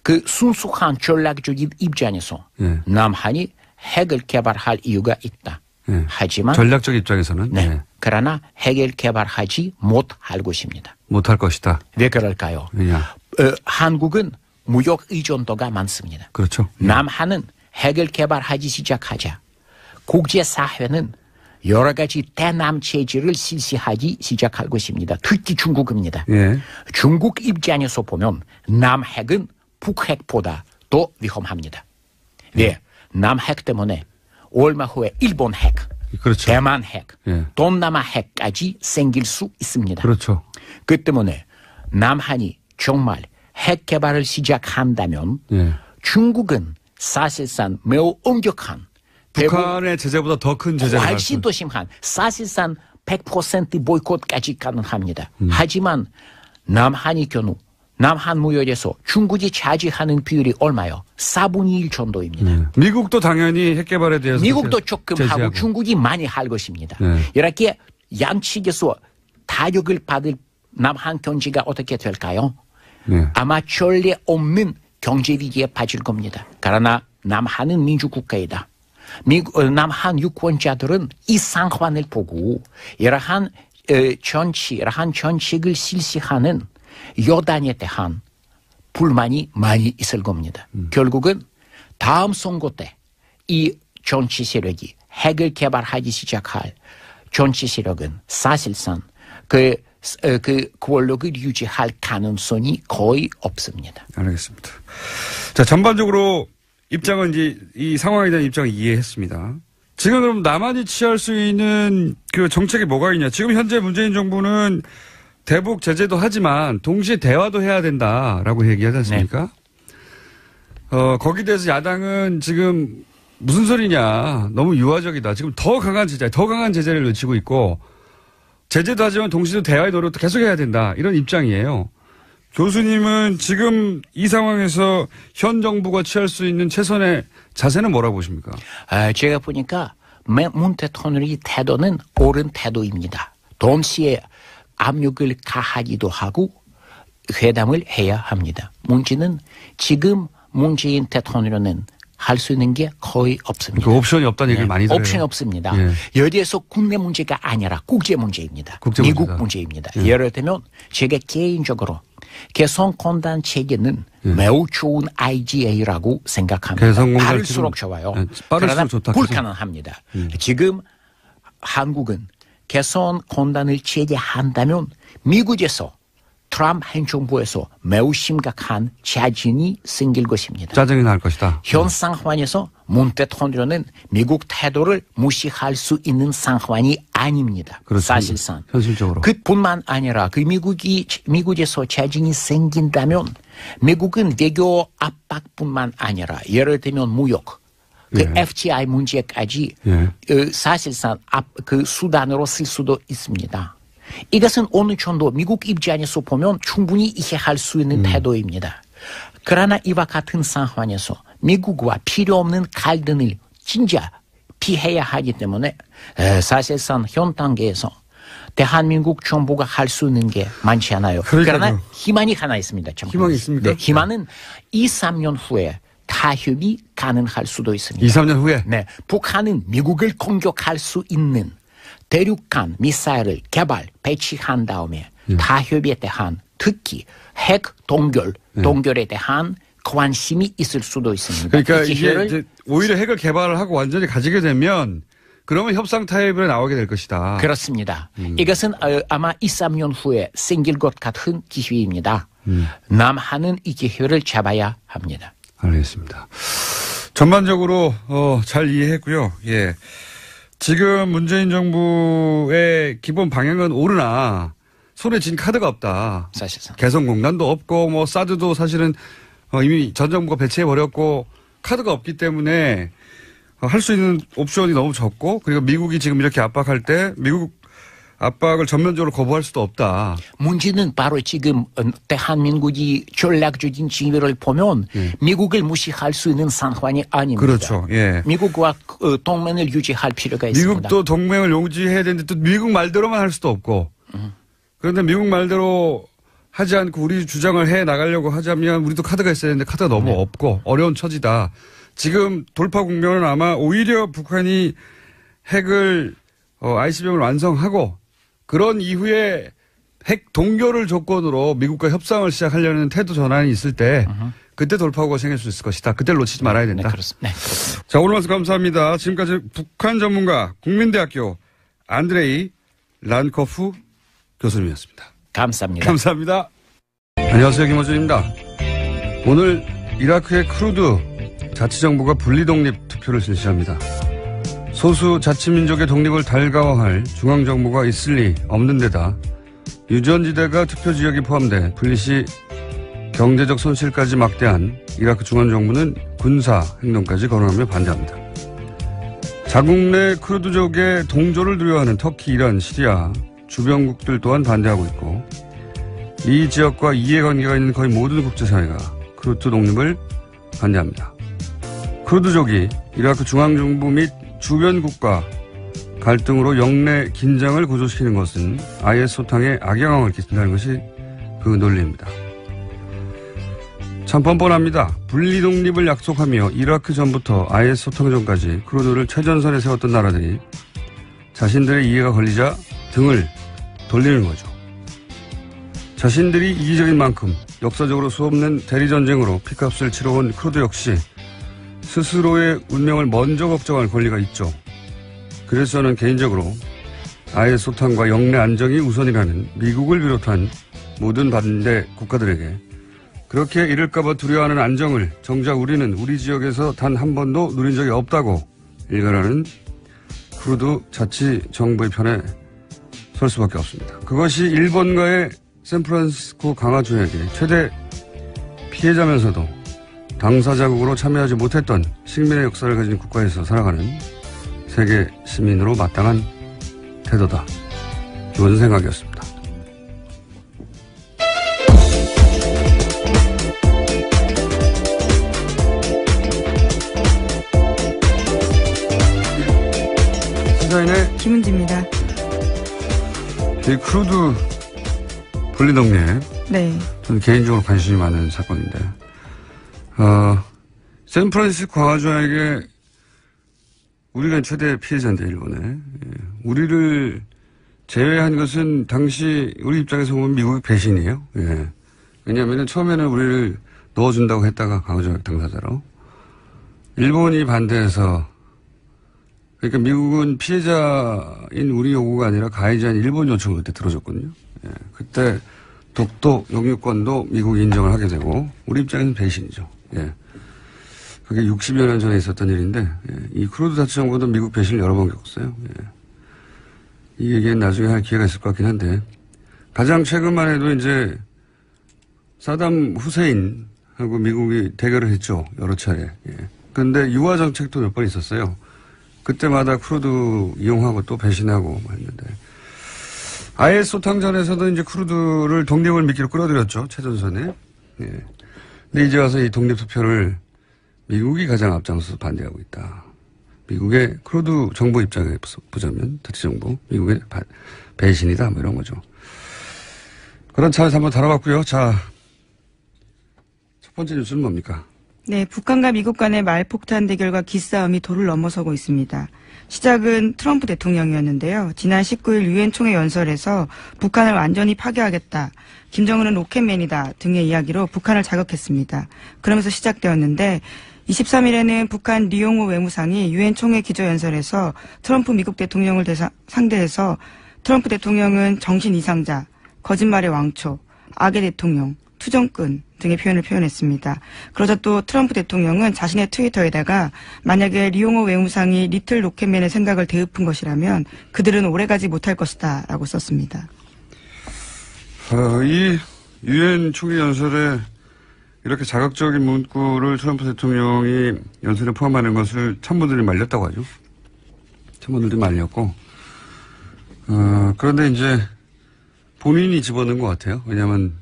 그 순수한 전략적인 입장에서 남한이 핵을 개발할 이유가 있다. 네. 하지만 전략적 입장에서는 네. 네. 그러나 핵을 개발하지 못할 것입니다. 못할 것이다. 왜 그럴까요? 왜냐? 한국은 무역 의존도가 많습니다. 그렇죠. 남한은 핵을 개발하기 시작하자 국제사회는 여러 가지 대남 체제를 실시하기 시작할 것입니다. 특히 중국입니다. 예. 중국 입장에서 보면 남핵은 북핵보다 더 위험합니다. 네, 남핵 때문에 얼마 후에 일본 핵, 그렇죠. 대만 핵, 예. 동남아 핵까지 생길 수 있습니다. 그렇죠. 그 때문에 남한이 정말 핵 개발을 시작한다면 예. 중국은 사실상 매우 엄격한 북한의 제재보다 더 큰 제재를 훨씬 더 심한 사실상 100% 보이콧까지 가능합니다. 하지만 남한이 경우 남한 무역에서 중국이 차지하는 비율이 얼마요? 4분의 1 정도입니다. 미국도 당연히 핵 개발에 대해서 미국도 조금 제재하고. 하고 중국이 많이 할 것입니다. 네. 이렇게 양측에서 타격을 받을 남한 경제가 어떻게 될까요? 네. 아마 전례 없는 경제 위기에 빠질 겁니다. 그러나 남한은 민주국가이다. 남한 유권자들은 이 상황을 보고 이러한 정책을 실시하는 여당에 대한 불만이 많이 있을 겁니다. 결국은 다음 선거 때 이 정치 세력이 핵을 개발하기 시작할 정치 세력은 사실상 그 권력을 유지할 가능성이 거의 없습니다. 알겠습니다. 자, 전반적으로 입장은 이제 이 상황에 대한 입장을 이해했습니다. 지금 그럼 남한이 취할 수 있는 그 정책이 뭐가 있냐? 지금 현재 문재인 정부는 대북 제재도 하지만 동시에 대화도 해야 된다라고 얘기하지 않습니까? 네. 거기에 대해서 야당은 지금 무슨 소리냐? 너무 유화적이다. 지금 더 강한 제재를 외치고 있고 제재도 하지만 동시에 대화의 노력도 계속해야 된다. 이런 입장이에요. 교수님은 지금 이 상황에서 현 정부가 취할 수 있는 최선의 자세는 뭐라고 보십니까? 제가 보니까 문 대통령의 태도는 옳은 태도입니다. 동시에 압력을 가하기도 하고 회담을 해야 합니다. 문제는 지금 문재인 대통령은 할 수 있는 게 거의 없습니다. 그 옵션이 없다는 얘기를 많이 들어요. 옵션이 없습니다. 예. 여기에서 국내 문제가 아니라 국제 문제입니다. 국제 미국 문제다. 문제입니다. 예. 예를 들면 제가 개인적으로 개성공단 체계는 매우 좋은 IGA라고 생각합니다. 개성공단 빠를수록 좋아요. 빠를수록 그러나 좋다. 불가능합니다. 지금 한국은 개성공단을 제재한다면 미국에서 트럼프 행정부에서 매우 심각한 짜증이 생길 것입니다. 짜증이 날 것이다. 현 상황에서 문 대통령은 미국 태도를 무시할 수 있는 상황이 아닙니다. 그렇죠. 사실상. 현실적으로. 그뿐만 아니라 미국에서 짜증이 생긴다면 미국은 외교 압박뿐만 아니라 예를 들면 무역, 그 예. FTI 문제까지 예. 사실상 그 수단으로 쓸 수도 있습니다. 이것은 어느 정도 미국 입장에서 보면 충분히 이해할 수 있는 태도입니다. 그러나 이와 같은 상황에서 미국과 필요 없는 갈등을 진짜 피해야 하기 때문에 사실상 현 단계에서 대한민국 정부가 할 수 있는 게 많지 않아요. 그러니까요. 그러나 희망이 하나 있습니다. 희망이 있습니까? 네, 희망은 2, 3년 후에 타협이 가능할 수도 있습니다. 2, 3년 후에? 네, 북한은 미국을 공격할 수 있는 대륙간 미사일을 개발, 배치한 다음에 타협에 대한 특히 핵 동결에 대한 관심이 있을 수도 있습니다. 그러니까 이게 이제 오히려 핵을 개발을 하고 완전히 가지게 되면 그러면 협상 타협에 나오게 될 것이다. 그렇습니다. 이것은 아마 2, 3년 후에 생길 것 같은 기회입니다. 남한은 이 기회를 잡아야 합니다. 알겠습니다. 전반적으로 잘 이해했고요. 예. 지금 문재인 정부의 기본 방향은 옳으나 손에 쥔 카드가 없다. 사실상. 개성공단도 없고 뭐 사드도 사실은 이미 전 정부가 배치해버렸고 카드가 없기 때문에 할 수 있는 옵션이 너무 적고 그리고 미국이 지금 이렇게 압박할 때 미국 압박을 전면적으로 거부할 수도 없다. 문제는 바로 지금 대한민국이 전략적인 지위를 보면 미국을 무시할 수 있는 상황이 아닙니다. 그렇죠. 예. 미국과 동맹을 유지할 필요가 있습니다. 미국도 동맹을 유지해야 되는데 또 미국 말대로만 할 수도 없고 그런데 미국 말대로 하지 않고 우리 주장을 해 나가려고 하자면 우리도 카드가 있어야 되는데 카드가 너무 없고 어려운 처지다. 지금 돌파 국면은 아마 오히려 북한이 핵을 ICBM을 완성하고 그런 이후에 핵 동결을 조건으로 미국과 협상을 시작하려는 태도 전환이 있을 때 그때 돌파구가 생길 수 있을 것이다. 그때를 놓치지 말아야 된다. 네, 그렇습니다. 네, 그렇습니다. 자, 오늘 말씀 감사합니다. 지금까지 북한 전문가 국민대학교 안드레이 란코프 교수님이었습니다. 감사합니다. 감사합니다. 안녕하세요. 김호준입니다. 오늘 이라크의 쿠르드 자치정부가 분리독립 투표를 실시합니다. 소수 자치민족의 독립을 달가워할 중앙정부가 있을 리 없는 데다 유전지대가 투표지역이 포함돼 분리 시 경제적 손실까지 막대한 이라크 중앙정부는 군사 행동까지 거론하며 반대합니다. 자국 내 쿠르드족의 동조를 두려워하는 터키, 이란, 시리아 주변국들 또한 반대하고 있고 이 지역과 이해관계가 있는 거의 모든 국제사회가 쿠르드 독립을 반대합니다. 쿠르드족이 이라크 중앙정부 및 주변 국가 갈등으로 영내 긴장을 고조시키는 것은 IS 소탕에 악영향을 끼친다는 것이 그 논리입니다. 참 뻔뻔합니다. 분리독립을 약속하며 이라크 전부터 IS 소탕 전까지 쿠르드를 최전선에 세웠던 나라들이 자신들의 이해가 걸리자 등을 돌리는 거죠. 자신들이 이기적인 만큼 역사적으로 수없는 대리전쟁으로 피값을 치러온 쿠르드 역시 스스로의 운명을 먼저 걱정할 권리가 있죠. 그래서 저는 개인적으로 IS 소탕과 영내 안정이 우선이라는 미국을 비롯한 모든 반대 국가들에게 그렇게 이럴까봐 두려워하는 안정을 정작 우리는 우리 지역에서 단 한 번도 누린 적이 없다고 일관하는 쿠르드 자치정부의 편에 설 수밖에 없습니다. 그것이 일본과의 샌프란시스코 강화 조약의 최대 피해자면서도 당사자국으로 참여하지 못했던 식민의 역사를 가진 국가에서 살아가는 세계 시민으로 마땅한 태도다. 좋은 생각이었습니다. 시사인의 김은지입니다. 이 쿠르드 분리독립. 네. 저는 개인적으로 관심이 많은 사건인데, 샌프란시스코 강화 조약의 우리가 최대 피해자인데, 일본에. 예. 우리를 제외한 것은 당시 우리 입장에서 보면 미국의 배신이에요. 예. 왜냐하면 처음에는 우리를 넣어준다고 했다가 강화조약 당사자로. 일본이 반대해서, 그러니까 미국은 피해자인 우리 요구가 아니라 가해자인 일본 요청을 그때 들어줬거든요. 예. 그때 독도 영유권도 미국이 인정을 하게 되고, 우리 입장에서는 배신이죠. 예. 그게 60여 년 전에 있었던 일인데, 예. 이 쿠르드 자치정부도 미국 배신을 여러 번 겪었어요. 예. 이 얘기는 나중에 할 기회가 있을 것 같긴 한데, 가장 최근만 해도 이제 사담 후세인하고 미국이 대결을 했죠. 여러 차례. 예. 근데 유화 정책도 몇 번 있었어요. 그때마다 쿠르드 이용하고 또 배신하고 했는데, IS 소탕전에서도 이제 쿠르드를 독립을 미끼로 끌어들였죠. 최전선에. 예. 근데 이제 와서 이 독립투표를 미국이 가장 앞장서서 반대하고 있다. 미국의 쿠르드 정부 입장에 보자면, 자치정부, 미국의 배신이다. 뭐 이런 거죠. 그런 차에서 한번 다뤄봤고요. 자, 첫 번째 뉴스는 뭡니까? 네, 북한과 미국 간의 말폭탄 대결과 기싸움이 도를 넘어서고 있습니다. 시작은 트럼프 대통령이었는데요. 지난 19일 유엔 총회 연설에서 북한을 완전히 파괴하겠다, 김정은은 로켓맨이다 등의 이야기로 북한을 자극했습니다. 그러면서 시작되었는데 23일에는 북한 리용호 외무상이 유엔 총회 기조연설에서 트럼프 미국 대통령을 상대해서 트럼프 대통령은 정신 이상자, 거짓말의 왕초, 악의 대통령, 투정꾼 등의 표현을 표현했습니다. 그러자 또 트럼프 대통령은 자신의 트위터에다가 만약에 리용호 외무상이 리틀 로켓맨의 생각을 되짚은 것이라면 그들은 오래가지 못할 것이다 라고 썼습니다. 이 유엔 총회 연설에 이렇게 자극적인 문구를 트럼프 대통령이 연설에 포함하는 것을 참모들이 말렸다고 하죠. 참모들이 말렸고, 그런데 이제 본인이 집어넣은 것 같아요. 왜냐하면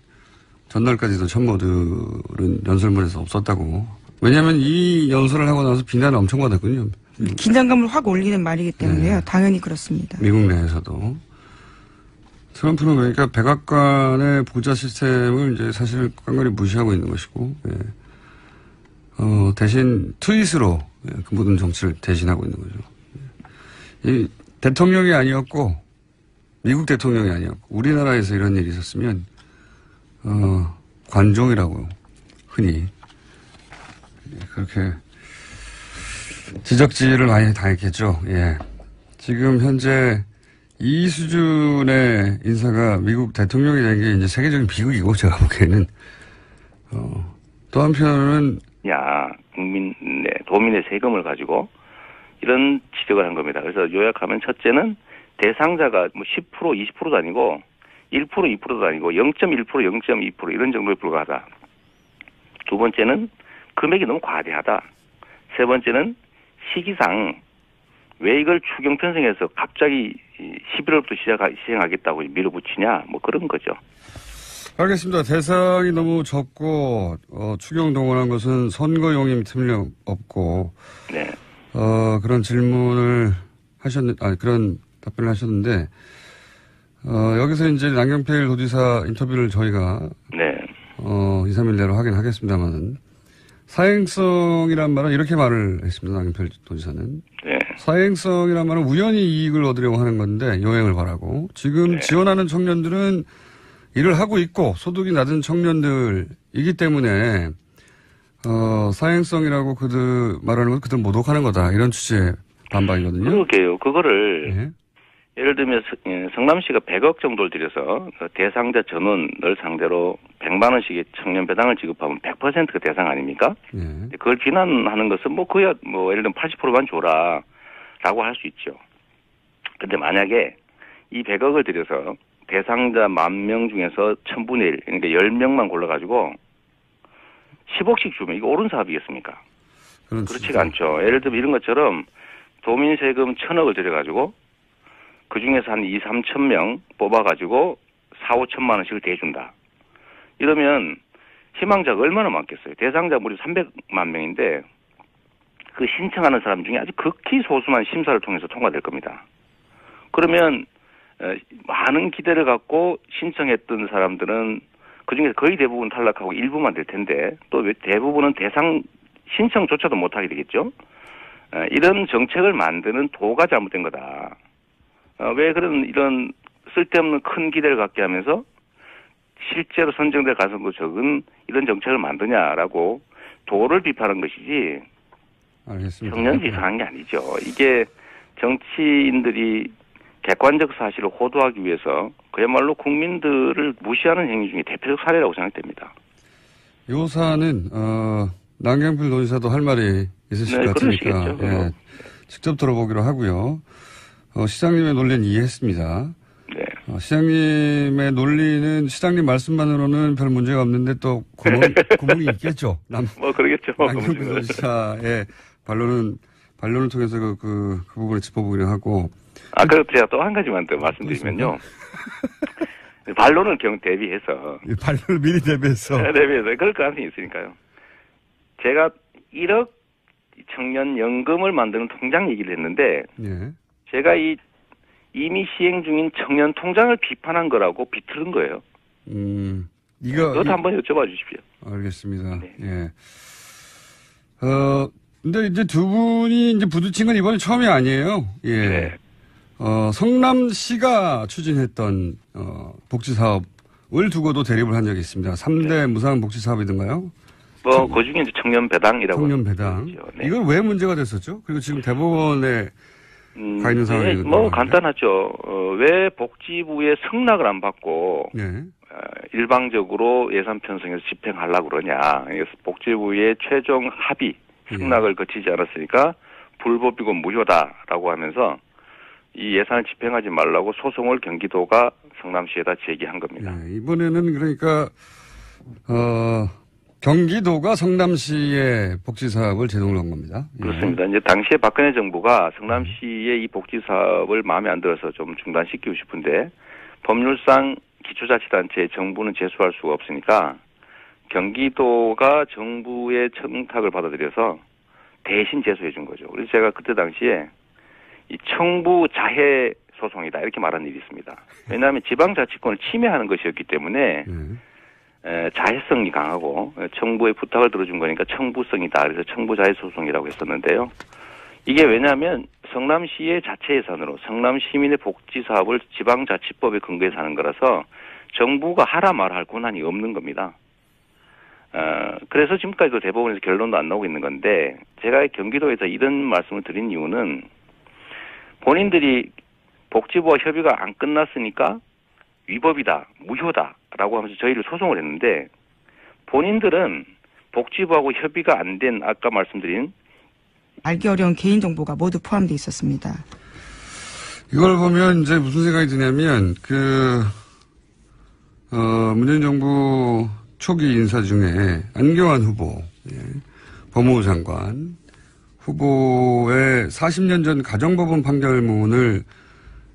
전날까지도 참모들은 연설문에서 없었다고. 왜냐하면 이 연설을 하고 나서 비난을 엄청 받았군요. 긴장감을 확 올리는 말이기 때문에요. 네. 당연히 그렇습니다. 미국 내에서도. 트럼프는 그러니까 백악관의 보좌 시스템을 이제 사실 깡그리 무시하고 있는 것이고, 예. 대신 트윗으로 그 모든 정치를 대신하고 있는 거죠. 이 대통령이 아니었고, 미국 대통령이 아니었고, 우리나라에서 이런 일이 있었으면, 관종이라고 흔히 그렇게 지적질을 많이 당했겠죠. 예. 지금 현재 이 수준의 인사가 미국 대통령이 된 게 이제 세계적인 비극이고, 제가 보기에는, 또 한편은, 도민의 세금을 가지고 이런 지적을 한 겁니다. 그래서 요약하면 첫째는 대상자가 뭐 10%, 20%도 아니고 1%, 2%도 아니고 0.1%, 0.2% 이런 정도에 불과하다. 두 번째는 금액이 너무 과대하다. 세 번째는 시기상 왜 이걸 추경 편성해서 갑자기 11월부터 시행하겠다고 밀어붙이냐 뭐 그런 거죠. 알겠습니다. 대상이 너무 적고 추경 동원한 것은 선거용임 틀림없고 네. 그런 질문을 그런 답변을 하셨는데 여기서 이제 남경필 도지사 인터뷰를 저희가 네. 2, 3일 내로 확인하겠습니다만은 사행성이란 말은 이렇게 말을 했습니다. 남경필 도지사는. 네. 사행성이란 말은 우연히 이익을 얻으려고 하는 건데 요행을 바라고 지금 네. 지원하는 청년들은 일을 하고 있고 소득이 낮은 청년들이기 때문에 사행성이라고 그들 말하는 건 그들 모독하는 거다. 이런 취지의 반박이거든요. 그러게요. 그거를 네. 예를 들면 성남시가 100억 정도를 들여서 대상자 전원을 상대로 100만 원씩의 청년 배당을 지급하면 100%가 대상 아닙니까? 네. 그걸 비난하는 것은 그야 예를 들면 80%만 줘라라고 할 수 있죠. 근데 만약에 이 100억을 들여서 대상자 10,000명 중에서 1000분의 1, 그러니까 10명만 골라가지고 10억씩 주면 이거 옳은 사업이겠습니까? 그렇지가 않죠. 예를 들면 이런 것처럼 도민 세금 1,000억을 들여가지고 그 중에서 한 2, 3천 명 뽑아가지고 4, 5천만 원씩을 대준다. 이러면 희망자가 얼마나 많겠어요. 대상자 무려 300만 명인데 그 신청하는 사람 중에 아주 극히 소수만 심사를 통해서 통과될 겁니다. 그러면 많은 기대를 갖고 신청했던 사람들은 그중에서 거의 대부분 탈락하고 일부만 될 텐데 또 대부분은 대상 신청조차도 못하게 되겠죠. 이런 정책을 만드는 도가 잘못된 거다. 왜 이런 쓸데없는 큰 기대를 갖게 하면서 실제로 선정될 가능성도 적은 이런 정책을 만드냐라고 도를 비판한 것이지 알겠습니다. 청년 비판한 게 아니죠. 이게 정치인들이 객관적 사실을 호도하기 위해서 그야말로 국민들을 무시하는 행위 중에 대표적 사례라고 생각됩니다. 요 사안은 남경필 도지사도 할 말이 있으실 것 같으니까 예, 직접 들어보기로 하고요. 시장님의 논리는 이해했습니다. 네. 시장님의 논리는 시장님 말씀만으로는 별 문제가 없는데 또 구멍이 있겠죠. 그러겠죠. 남경필 도지사의 반론을 통해서 그 부분을 짚어보기로 하고. 그럼 제가 또 한 가지만 더 말씀드리면요. 반론을 대비해서. 반론을 미리 대비해서. 대비해서. 그럴 가능성이 있으니까요. 제가 1억 청년 연금을 만드는 통장 얘기를 했는데. 예. 제가 이미 시행 중인 청년 통장을 비판한 거라고 비틀은 거예요. 그것도 한번 여쭤봐 주십시오. 알겠습니다. 네. 예. 근데 이제 두 분이 이제 부딪힌 건 이번이 처음이 아니에요. 예. 네. 성남시가 추진했던, 복지사업을 두고도 대립을 한 적이 있습니다. 3대 네. 무상 복지사업이던가요? 그 중에 이제 청년 배당이라고. 청년 배당. 네. 이건 왜 문제가 됐었죠? 그리고 지금 대법원에 가 있는 상황이거든요. 간단하죠. 왜 복지부에 승낙을 안 받고, 네. 일방적으로 예산 편성해서 집행하려고 그러냐. 그래서 복지부의 최종 합의, 승낙을 거치지 않았으니까 불법이고 무효다라고 하면서 이 예산을 집행하지 말라고 소송을 경기도가 성남시에다 제기한 겁니다. 네, 이번에는 그러니까 경기도가 성남시의 복지사업을 제동을 한 겁니다. 그렇습니다. 이제 당시에 박근혜 정부가 성남시의 이 복지사업을 마음에 안 들어서 좀 중단시키고 싶은데 법률상 기초자치단체에 정부는 제소할 수가 없으니까 경기도가 정부의 청탁을 받아들여서 대신 제소해 준 거죠. 그래서 제가 그때 당시에 이 청부 자해 소송이다 이렇게 말한 일이 있습니다. 왜냐하면 지방자치권을 침해하는 것이었기 때문에 자해성이 강하고 청부의 부탁을 들어준 거니까 청부성이다. 그래서 청부자해소송이라고 했었는데요. 이게 왜냐하면 성남시의 자체 예산으로 성남 시민의 복지 사업을 지방자치법에 근거해서 하는 거라서 정부가 하라 말아 할 권한이 없는 겁니다. 그래서 지금까지도 대법원에서 결론도 안 나오고 있는 건데 제가 경기도에서 이런 말씀을 드린 이유는 본인들이 복지부와 협의가 안 끝났으니까 위법이다, 무효다라고 하면서 저희를 소송을 했는데 본인들은 복지부하고 협의가 안 된 아까 말씀드린 알기 어려운 개인정보가 모두 포함되어 있었습니다. 이걸 보면 이제 무슨 생각이 드냐면 문재인 정부 초기 인사 중에 안경환 후보, 법무부 장관 후보의 40년 전 가정법원 판결문을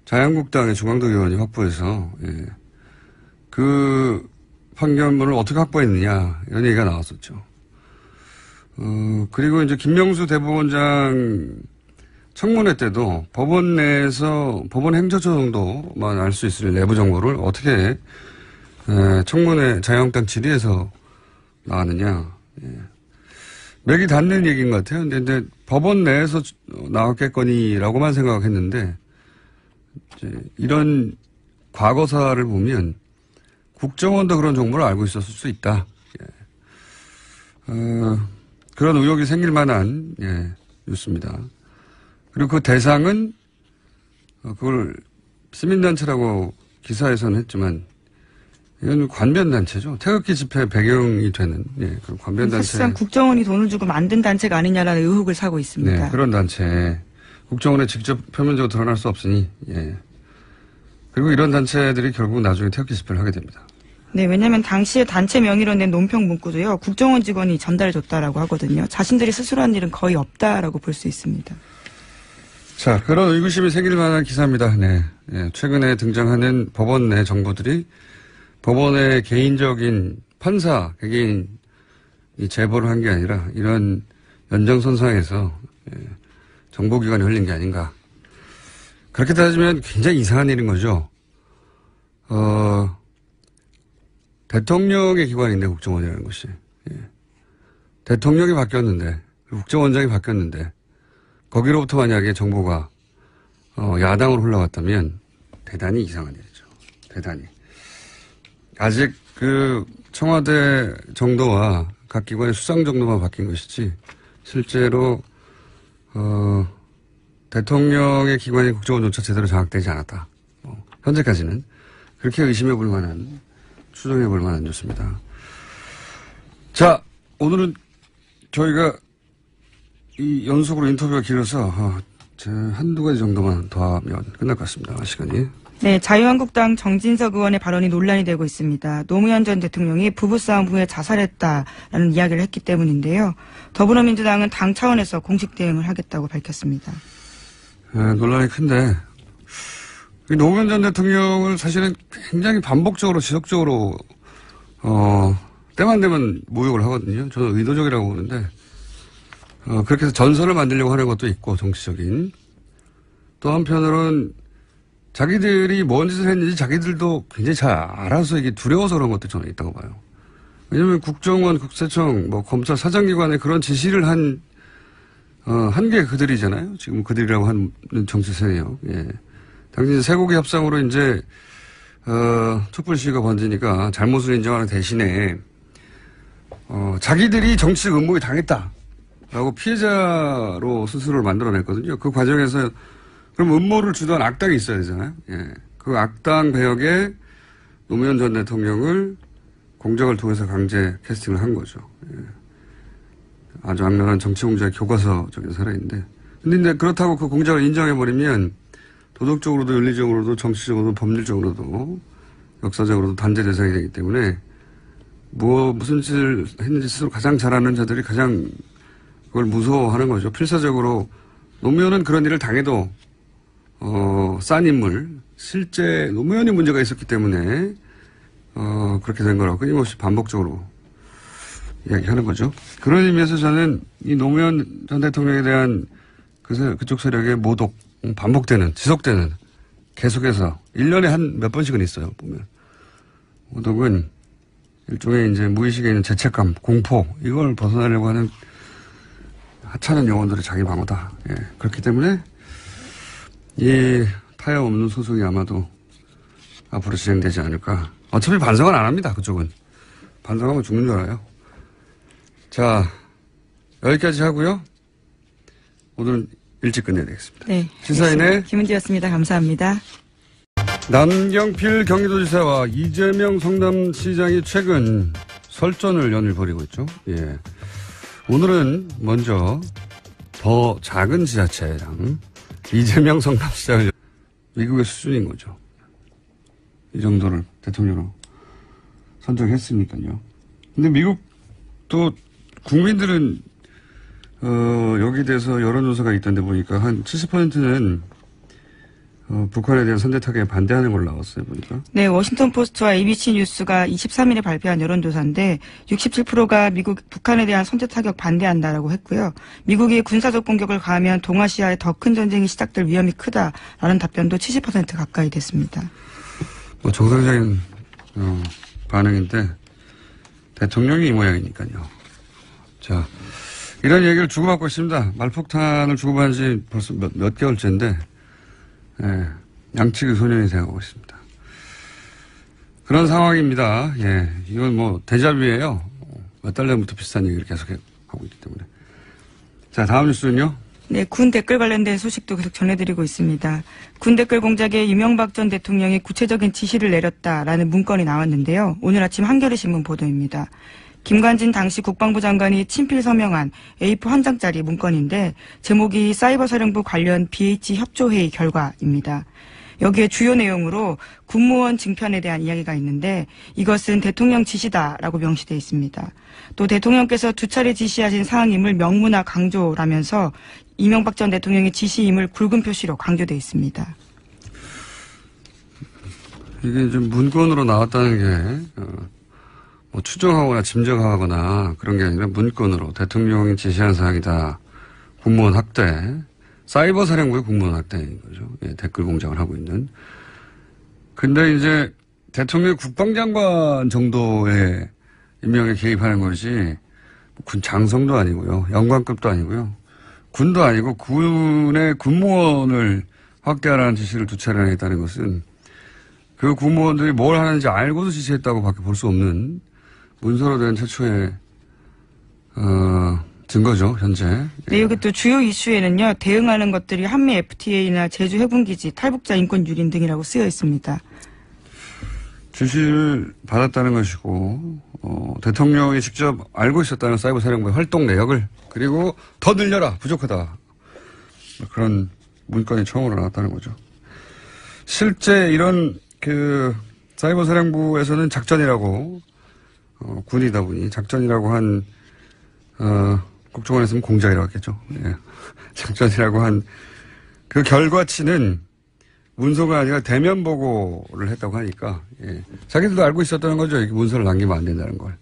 자유한국당의 중앙도 의원이 확보해서 그 판결문을 어떻게 확보했느냐 이런 얘기가 나왔었죠. 그리고 이제 김명수 대법원장 청문회 때도 법원 내에서 법원 행정처 정도만 알 수 있을 내부 정보를 어떻게 청문회 자유한국당 질의에서 나왔느냐. 맥이 닿는 얘기인 것 같아요. 근데 법원 내에서 나왔겠거니라고만 생각했는데 이런 과거사를 보면 국정원도 그런 정보를 알고 있었을 수 있다. 그런 의혹이 생길 만한 뉴스입니다. 그리고 그 대상은 그걸 시민단체라고 기사에서는 했지만 이건 관변단체죠. 태극기 집회 배경이 되는 그런 관변단체. 사실상 국정원이 돈을 주고 만든 단체가 아니냐라는 의혹을 사고 있습니다. 네, 그런 단체. 국정원에 직접 표면적으로 드러날 수 없으니 그리고 이런 단체들이 결국 나중에 태극기 집회를 하게 됩니다. 네, 왜냐하면 당시에 단체 명의로 낸 논평 문구도요. 국정원 직원이 전달해줬다라고 하거든요. 자신들이 스스로 한 일은 거의 없다라고 볼 수 있습니다. 자, 그런 의구심이 생길 만한 기사입니다. 네. 최근에 등장하는 법원 내 정보들이 법원의 개인적인 판사, 개개인이 제보를 한 게 아니라 이런 연장선상에서 정보기관이 흘린 게 아닌가. 그렇게 따지면 굉장히 이상한 일인 거죠. 대통령의 기관인데 국정원이라는 것이. 대통령이 바뀌었는데 국정원장이 바뀌었는데 거기로부터 만약에 정보가 야당으로 흘러갔다면 대단히 이상한 일이죠. 대단히. 아직 그 청와대 정도와 각 기관의 수상 정도만 바뀐 것이지 실제로 대통령의 기관이 국정원조차 제대로 장악되지 않았다. 현재까지는 그렇게 의심해 볼 만한 추정해 볼 만한 뉴스입니다. 자, 오늘은 저희가 이 연속으로 인터뷰가 길어서 한두 가지 정도만 더 하면 끝날 것 같습니다. 시간이. 네, 자유한국당 정진석 의원의 발언이 논란이 되고 있습니다. 노무현 전 대통령이 부부싸움 후에 자살했다라는 이야기를 했기 때문인데요. 더불어민주당은 당 차원에서 공식 대응을 하겠다고 밝혔습니다. 논란이 큰데 노무현 전 대통령을 사실은 굉장히 반복적으로 지속적으로 때만 되면 모욕을 하거든요. 저는 의도적이라고 보는데 그렇게 해서 전설을 만들려고 하는 것도 있고 정치적인. 또 한편으로는 자기들이 뭔 짓을 했는지 자기들도 굉장히 잘 알아서 이게 두려워서 그런 것도 저는 있다고 봐요. 왜냐하면 국정원, 국세청, 검찰 사장기관에 그런 지시를 한 게 그들이잖아요. 지금 그들이라고 하는 정치 세력. 당시 쇠고기 협상으로 이제 촛불 시위가 번지니까 잘못을 인정하는 대신에 자기들이 정치적 음모에 당했다라고 피해자로 스스로를 만들어냈거든요. 그 과정에서 그럼 음모를 주던 악당이 있어야 되잖아요. 그 악당 배역에 노무현 전 대통령을 공작을 통해서 강제 캐스팅을 한 거죠. 아주 악랄한 정치 공작의 교과서적인 사례인데. 근데 그렇다고 그 공작을 인정해버리면 도덕적으로도 윤리적으로도 정치적으로도 법률적으로도 역사적으로도 단죄 대상이 되기 때문에 무슨 짓을 했는지 스스로 가장 잘 아는 자들이 가장 그걸 무서워하는 거죠. 필사적으로 노무현은 그런 일을 당해도 싼 인물, 실제 노무현이 문제가 있었기 때문에 그렇게 된 거라고 끊임없이 반복적으로 이야기하는 거죠. 그런 의미에서 저는 이 노무현 전 대통령에 대한 그쪽 세력의 모독, 반복되는, 지속되는, 계속해서 1년에 한 몇 번씩은 있어요. 보면 모독은 일종의 이제 무의식에 있는 죄책감, 공포, 이걸 벗어나려고 하는 하찮은 영혼들의 자기 방어다. 예. 그렇기 때문에 이 타협 없는 소송이 아마도 앞으로 진행되지 않을까. 어차피 반성은 안 합니다. 그쪽은. 반성하면 죽는 줄 알아요. 자, 여기까지 하고요. 오늘은 일찍 끝내야 되겠습니다. 네. 시사인의 김은지였습니다. 감사합니다. 남경필 경기도지사와 이재명 성남시장이 최근 설전을 연일 벌이고 있죠. 예. 오늘은 먼저 더 작은 지자체랑 이재명 성남시장을 미국의 수준인 거죠. 이 정도를 대통령으로 선정했으니까요. 근데 미국도 국민들은 여기에 대해서 여론조사가 있던데 보니까 한 70%는 북한에 대한 선제 타격에 반대하는 걸로 나왔어요, 보니까. 네, 워싱턴 포스트와 ABC 뉴스가 23일에 발표한 여론조사인데 67%가 북한에 대한 선제 타격 반대한다라고 했고요. 미국이 군사적 공격을 가하면 동아시아의 더 큰 전쟁이 시작될 위험이 크다라는 답변도 70% 가까이 됐습니다. 뭐 정상적인 반응인데 대통령이 이 모양이니까요. 자, 이런 얘기를 주고받고 있습니다. 말폭탄을 주고받은 지 벌써 몇 개월째인데 예, 양측의 소년이 돼가고 있습니다. 그런 상황입니다. 예, 이건 뭐 데자뷰예요. 몇 달 전부터 비슷한 얘기를 계속 하고 있기 때문에. 자, 다음 뉴스는요. 네, 군 댓글 관련된 소식도 계속 전해드리고 있습니다. 군 댓글 공작에 이명박 전 대통령이 구체적인 지시를 내렸다라는 문건이 나왔는데요. 오늘 아침 한겨레신문 보도입니다. 김관진 당시 국방부 장관이 친필 서명한 A4 한 장짜리 문건인데 제목이 사이버사령부 관련 BH 협조회의 결과입니다. 여기에 주요 내용으로 군무원 증편에 대한 이야기가 있는데 이것은 대통령 지시다라고 명시되어 있습니다. 또 대통령께서 두 차례 지시하신 사항임을 명문화 강조라면서 이명박 전 대통령의 지시임을 굵은 표시로 강조되어 있습니다. 이게 좀 문건으로 나왔다는 게 뭐 추정하거나 짐작하거나 그런 게 아니라 문건으로 대통령이 지시한 사항이다. 군무원 학대, 사이버 사령부의 군무원 학대인 거죠. 예, 댓글 공작을 하고 있는. 근데 이제 대통령 국방장관 정도의 임명에 개입하는 것이 군 장성도 아니고요. 영관급도 아니고요. 군도 아니고 군의 군무원을 확대하라는 지시를 두 차례나 했다는 것은 그 군무원들이 뭘 하는지 알고도 지시했다고 밖에 볼 수 없는 문서로 된 최초의 증거죠, 현재. 네, 여기 또 주요 이슈에는요, 대응하는 것들이 한미 FTA나 제주 해군기지, 탈북자 인권 유린 등이라고 쓰여 있습니다. 지시를 받았다는 것이고, 대통령이 직접 알고 있었다는 사이버 사령부의 활동 내역을, 그리고 더 늘려라, 부족하다. 그런 문건이 처음으로 나왔다는 거죠. 실제 이런 사이버 사령부에서는 작전이라고, 군이다 보니 작전이라고 한, 국정원에서는 공작이라고 했겠죠. 예. 작전이라고 한 그 결과치는 문서가 아니라 대면 보고를 했다고 하니까, 예. 자기들도 알고 있었다는 거죠. 이렇게 문서를 남기면 안 된다는 걸.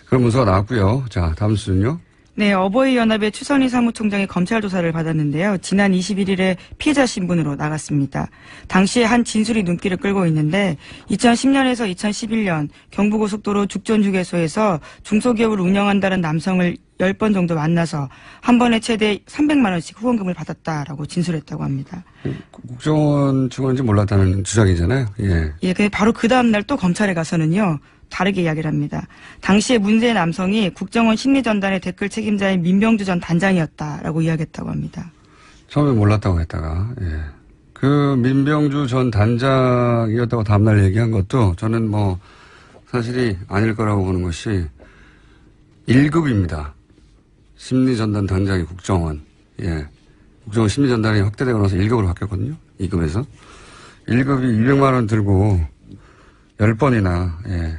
그런 문서가 나왔고요. 자, 다음 수는요. 네, 어버이연합의 추선희 사무총장이 검찰 조사를 받았는데요. 지난 21일에 피해자 신분으로 나갔습니다. 당시에 한 진술이 눈길을 끌고 있는데 2010년에서 2011년 경부고속도로 죽전휴게소에서 중소기업을 운영한다는 남성을 10번 정도 만나서 한 번에 최대 300만 원씩 후원금을 받았다라고 진술했다고 합니다. 국정원 직원인지 몰랐다는 주장이잖아요. 예. 예, 근데 바로 그 다음날 또 검찰에 가서는요. 다르게 이야기를 합니다. 당시에 문제의 남성이 국정원 심리전단의 댓글 책임자인 민병주 전 단장이었다라고 이야기했다고 합니다. 처음에 몰랐다고 했다가, 예. 그 민병주 전 단장이었다고 다음날 얘기한 것도 저는 뭐 사실이 아닐 거라고 보는 것이 1급입니다. 심리전단 단장이 국정원. 예. 국정원 심리전단이 확대되고 나서 1급으로 바뀌었거든요. 2급에서. 1급이 200만 원 들고 10번이나, 예.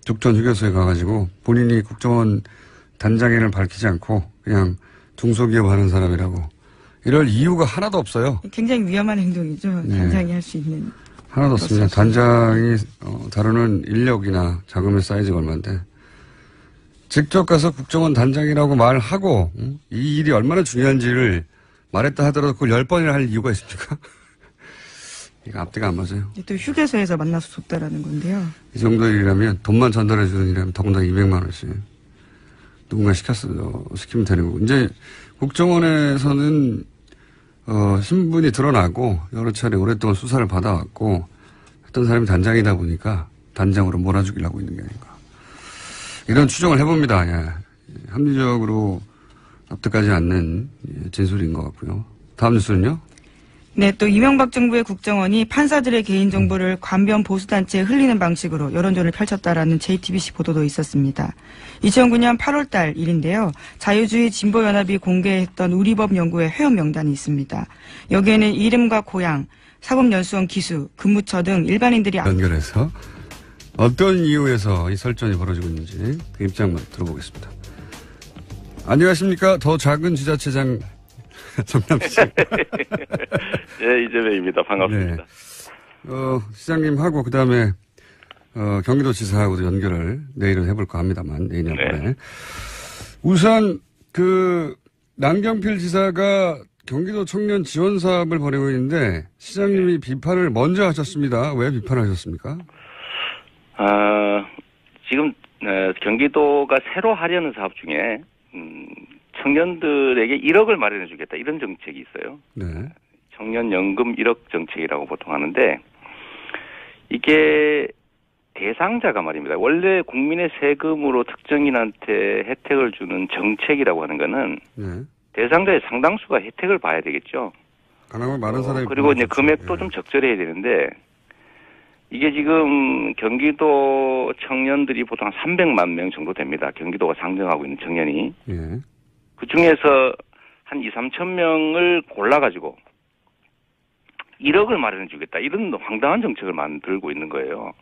죽전 휴게소에 가가지고 본인이 국정원 단장인을 밝히지 않고 그냥 중소기업 하는 사람이라고 이럴 이유가 하나도 없어요. 굉장히 위험한 행동이죠. 네. 단장이 할 수 있는. 하나도 없습니다. 단장이 다루는 인력이나 자금의 사이즈가 얼마인데 직접 가서 국정원 단장이라고 말하고 이 일이 얼마나 중요한지를 말했다 하더라도 그걸 10번이나 할 이유가 있습니까? 이거 앞뒤가 안 맞아요. 또 휴게소에서 만나서 줬다라는 건데요. 이 정도 일이라면 돈만 전달해 주는 일이라면 더군다나 200만 원씩 누군가 시키면 되는 거고. 이제 국정원에서는 신분이 드러나고 여러 차례 오랫동안 수사를 받아왔고 했던 사람이 단장이다 보니까 단장으로 몰아주기를 하고 있는 게 아닌가. 이런 추정을 해봅니다. 예. 합리적으로 납득하지 않는 진술인 것 같고요. 다음 뉴스는요? 네, 또 이명박 정부의 국정원이 판사들의 개인정보를 관변 보수단체에 흘리는 방식으로 여론전을 펼쳤다라는 JTBC 보도도 있었습니다. 2009년 8월달 일인데요. 자유주의 진보연합이 공개했던 우리법 연구의 회원 명단이 있습니다. 여기에는 이름과 고향, 사법연수원 기수, 근무처 등 일반인들이 연결해서 어떤 이유에서 이 설전이 벌어지고 있는지 그 입장만 들어보겠습니다. 안녕하십니까. 더 작은 지자체장 정남 씨. 네, 이재명입니다. 반갑습니다. 네. 시장님하고 그다음에 경기도지사하고도 연결을 내일은 해볼까 합니다만 내년 네. 안에 우선 남경필 지사가 경기도 청년 지원 사업을 벌이고 있는데 시장님이 비판을 먼저 하셨습니다. 왜 비판하셨습니까? 지금 경기도가 새로 하려는 사업 중에 청년들에게 1억을 마련해 주겠다 이런 정책이 있어요. 네. 청년연금 1억 정책이라고 보통 하는데 이게 대상자가 말입니다. 원래 국민의 세금으로 특정인한테 혜택을 주는 정책이라고 하는 거는 네. 대상자의 상당수가 혜택을 봐야 되겠죠. 가능하면 많은 사람이 그리고 이제 금액도 좀 적절해야 되는데 이게 지금 경기도 청년들이 보통 한 300만 명 정도 됩니다. 경기도가 상정하고 있는 청년이. 예. 그 중에서 한 2, 3천 명을 골라가지고 1억을 마련해 주겠다. 이런 황당한 정책을 만들고 있는 거예요.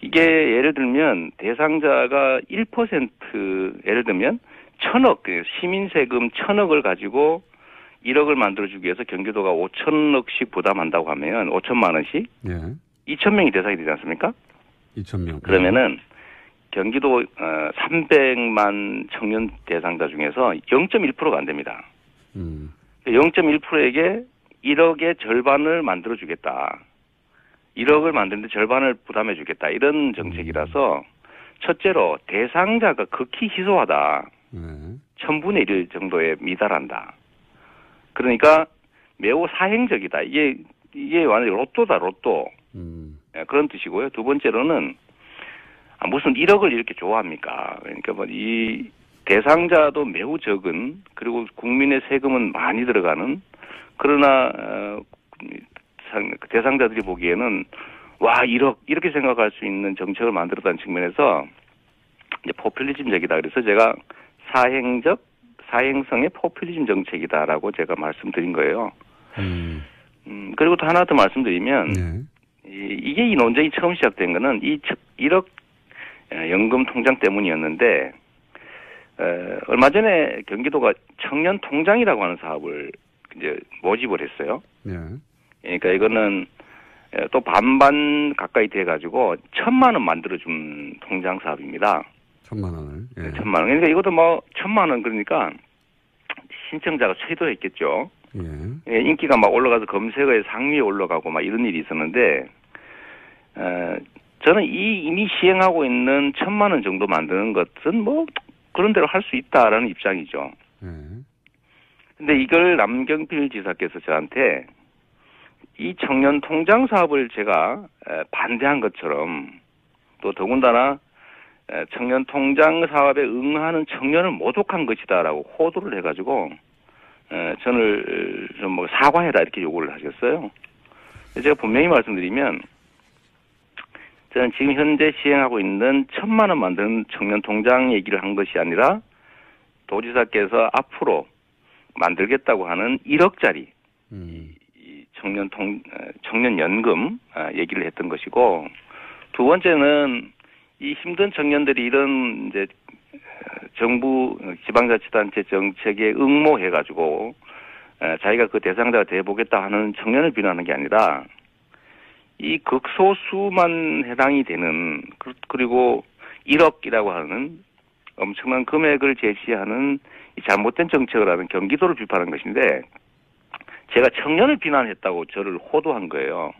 이게 예를 들면 대상자가 1% 예를 들면 1,000억, 시민세금 1,000억을 가지고 1억을 만들어주기 위해서 경기도가 5천억씩 부담한다고 하면 5천만 원씩 예. 2,000명이 대상이 되지 않습니까? 2,000명. 그러면은 경기도 300만 청년 대상자 중에서 0.1%가 안 됩니다. 0.1%에게 1억의 절반을 만들어주겠다. 1억을 만드는데 절반을 부담해주겠다. 이런 정책이라서 첫째로 대상자가 극히 희소하다. 1000분의 1 정도에 미달한다. 그러니까 매우 사행적이다. 이게 완전히 로또다, 로또. 그런 뜻이고요. 두 번째로는 무슨 1억을 이렇게 좋아합니까? 그러니까 뭐 이 대상자도 매우 적은 그리고 국민의 세금은 많이 들어가는 그러나 대상자들이 보기에는 와 1억 이렇게 생각할 수 있는 정책을 만들었다는 측면에서 이제 포퓰리즘적이다. 그래서 제가 사행성의 포퓰리즘 정책이다라고 제가 말씀드린 거예요. 그리고 또 하나 더 말씀드리면 네. 이게 이 논쟁이 처음 시작된 거는 이 1억 연금 통장 때문이었는데 얼마 전에 경기도가 청년 통장이라고 하는 사업을 이제 모집을 했어요. 네. 그러니까 이거는 또 반반 가까이 돼가지고 1,000만 원 만들어준 통장 사업입니다. 1,000만 원을. 예. 1,000만 원. 그러니까 이것도 뭐 1,000만 원 그러니까 신청자가 최도했겠죠. 예. 인기가 막 올라가서 검색어에 상위에 올라가고 막 이런 일이 있었는데 저는 이미 시행하고 있는 1,000만 원 정도 만드는 것은 뭐 그런 대로 할 수 있다라는 입장이죠. 근데 이걸 남경필 지사께서 저한테 이 청년 통장 사업을 제가 반대한 것처럼 또 더군다나 청년 통장 사업에 응하는 청년을 모독한 것이다라고 호도를 해가지고 저를 좀 뭐 사과해라 이렇게 요구를 하셨어요. 제가 분명히 말씀드리면 저는 지금 현재 시행하고 있는 1,000만 원 만드는 청년 통장 얘기를 한 것이 아니라 도지사께서 앞으로 만들겠다고 하는 1억짜리 이 청년 연금 얘기를 했던 것이고 두 번째는 이 힘든 청년들이 이런 이제 정부 지방자치단체 정책에 응모해가지고 자기가 그 대상자가 돼보겠다 하는 청년을 비난하는 게 아니라 이 극소수만 해당이 되는 그리고 1억이라고 하는 엄청난 금액을 제시하는 이 잘못된 정책을 하는 경기도를 비판한 것인데 제가 청년을 비난했다고 저를 호도한 거예요.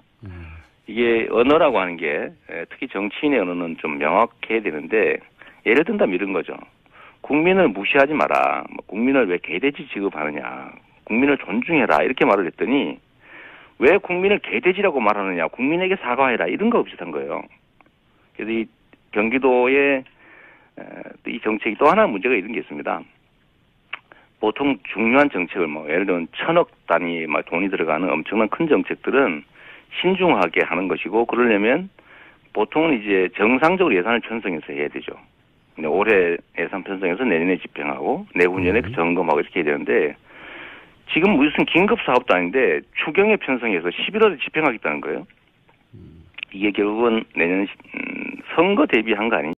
이게 언어라고 하는 게 특히 정치인의 언어는 좀 명확해야 되는데 예를 든다면 이런 거죠. 국민을 무시하지 마라. 국민을 왜 개돼지 취급하느냐. 국민을 존중해라. 이렇게 말을 했더니 왜 국민을 개돼지라고 말하느냐. 국민에게 사과해라. 이런 거 비슷한 거예요. 그래서 이 경기도의 이 정책이 또 하나 문제가 이런 게 있습니다. 보통 중요한 정책을 예를 들면 1,000억 단위 돈이 들어가는 엄청난 큰 정책들은 신중하게 하는 것이고 그러려면 보통은 이제 정상적으로 예산을 편성해서 해야 되죠. 근데 올해 예산 편성해서 내년에 집행하고 내후년에 점검하고 이렇게 해야 되는데 지금 무슨 긴급 사업도 아닌데 추경에 편성해서 11월에 집행하겠다는 거예요. 이게 결국은 내년 선거 대비한 거 아니냐.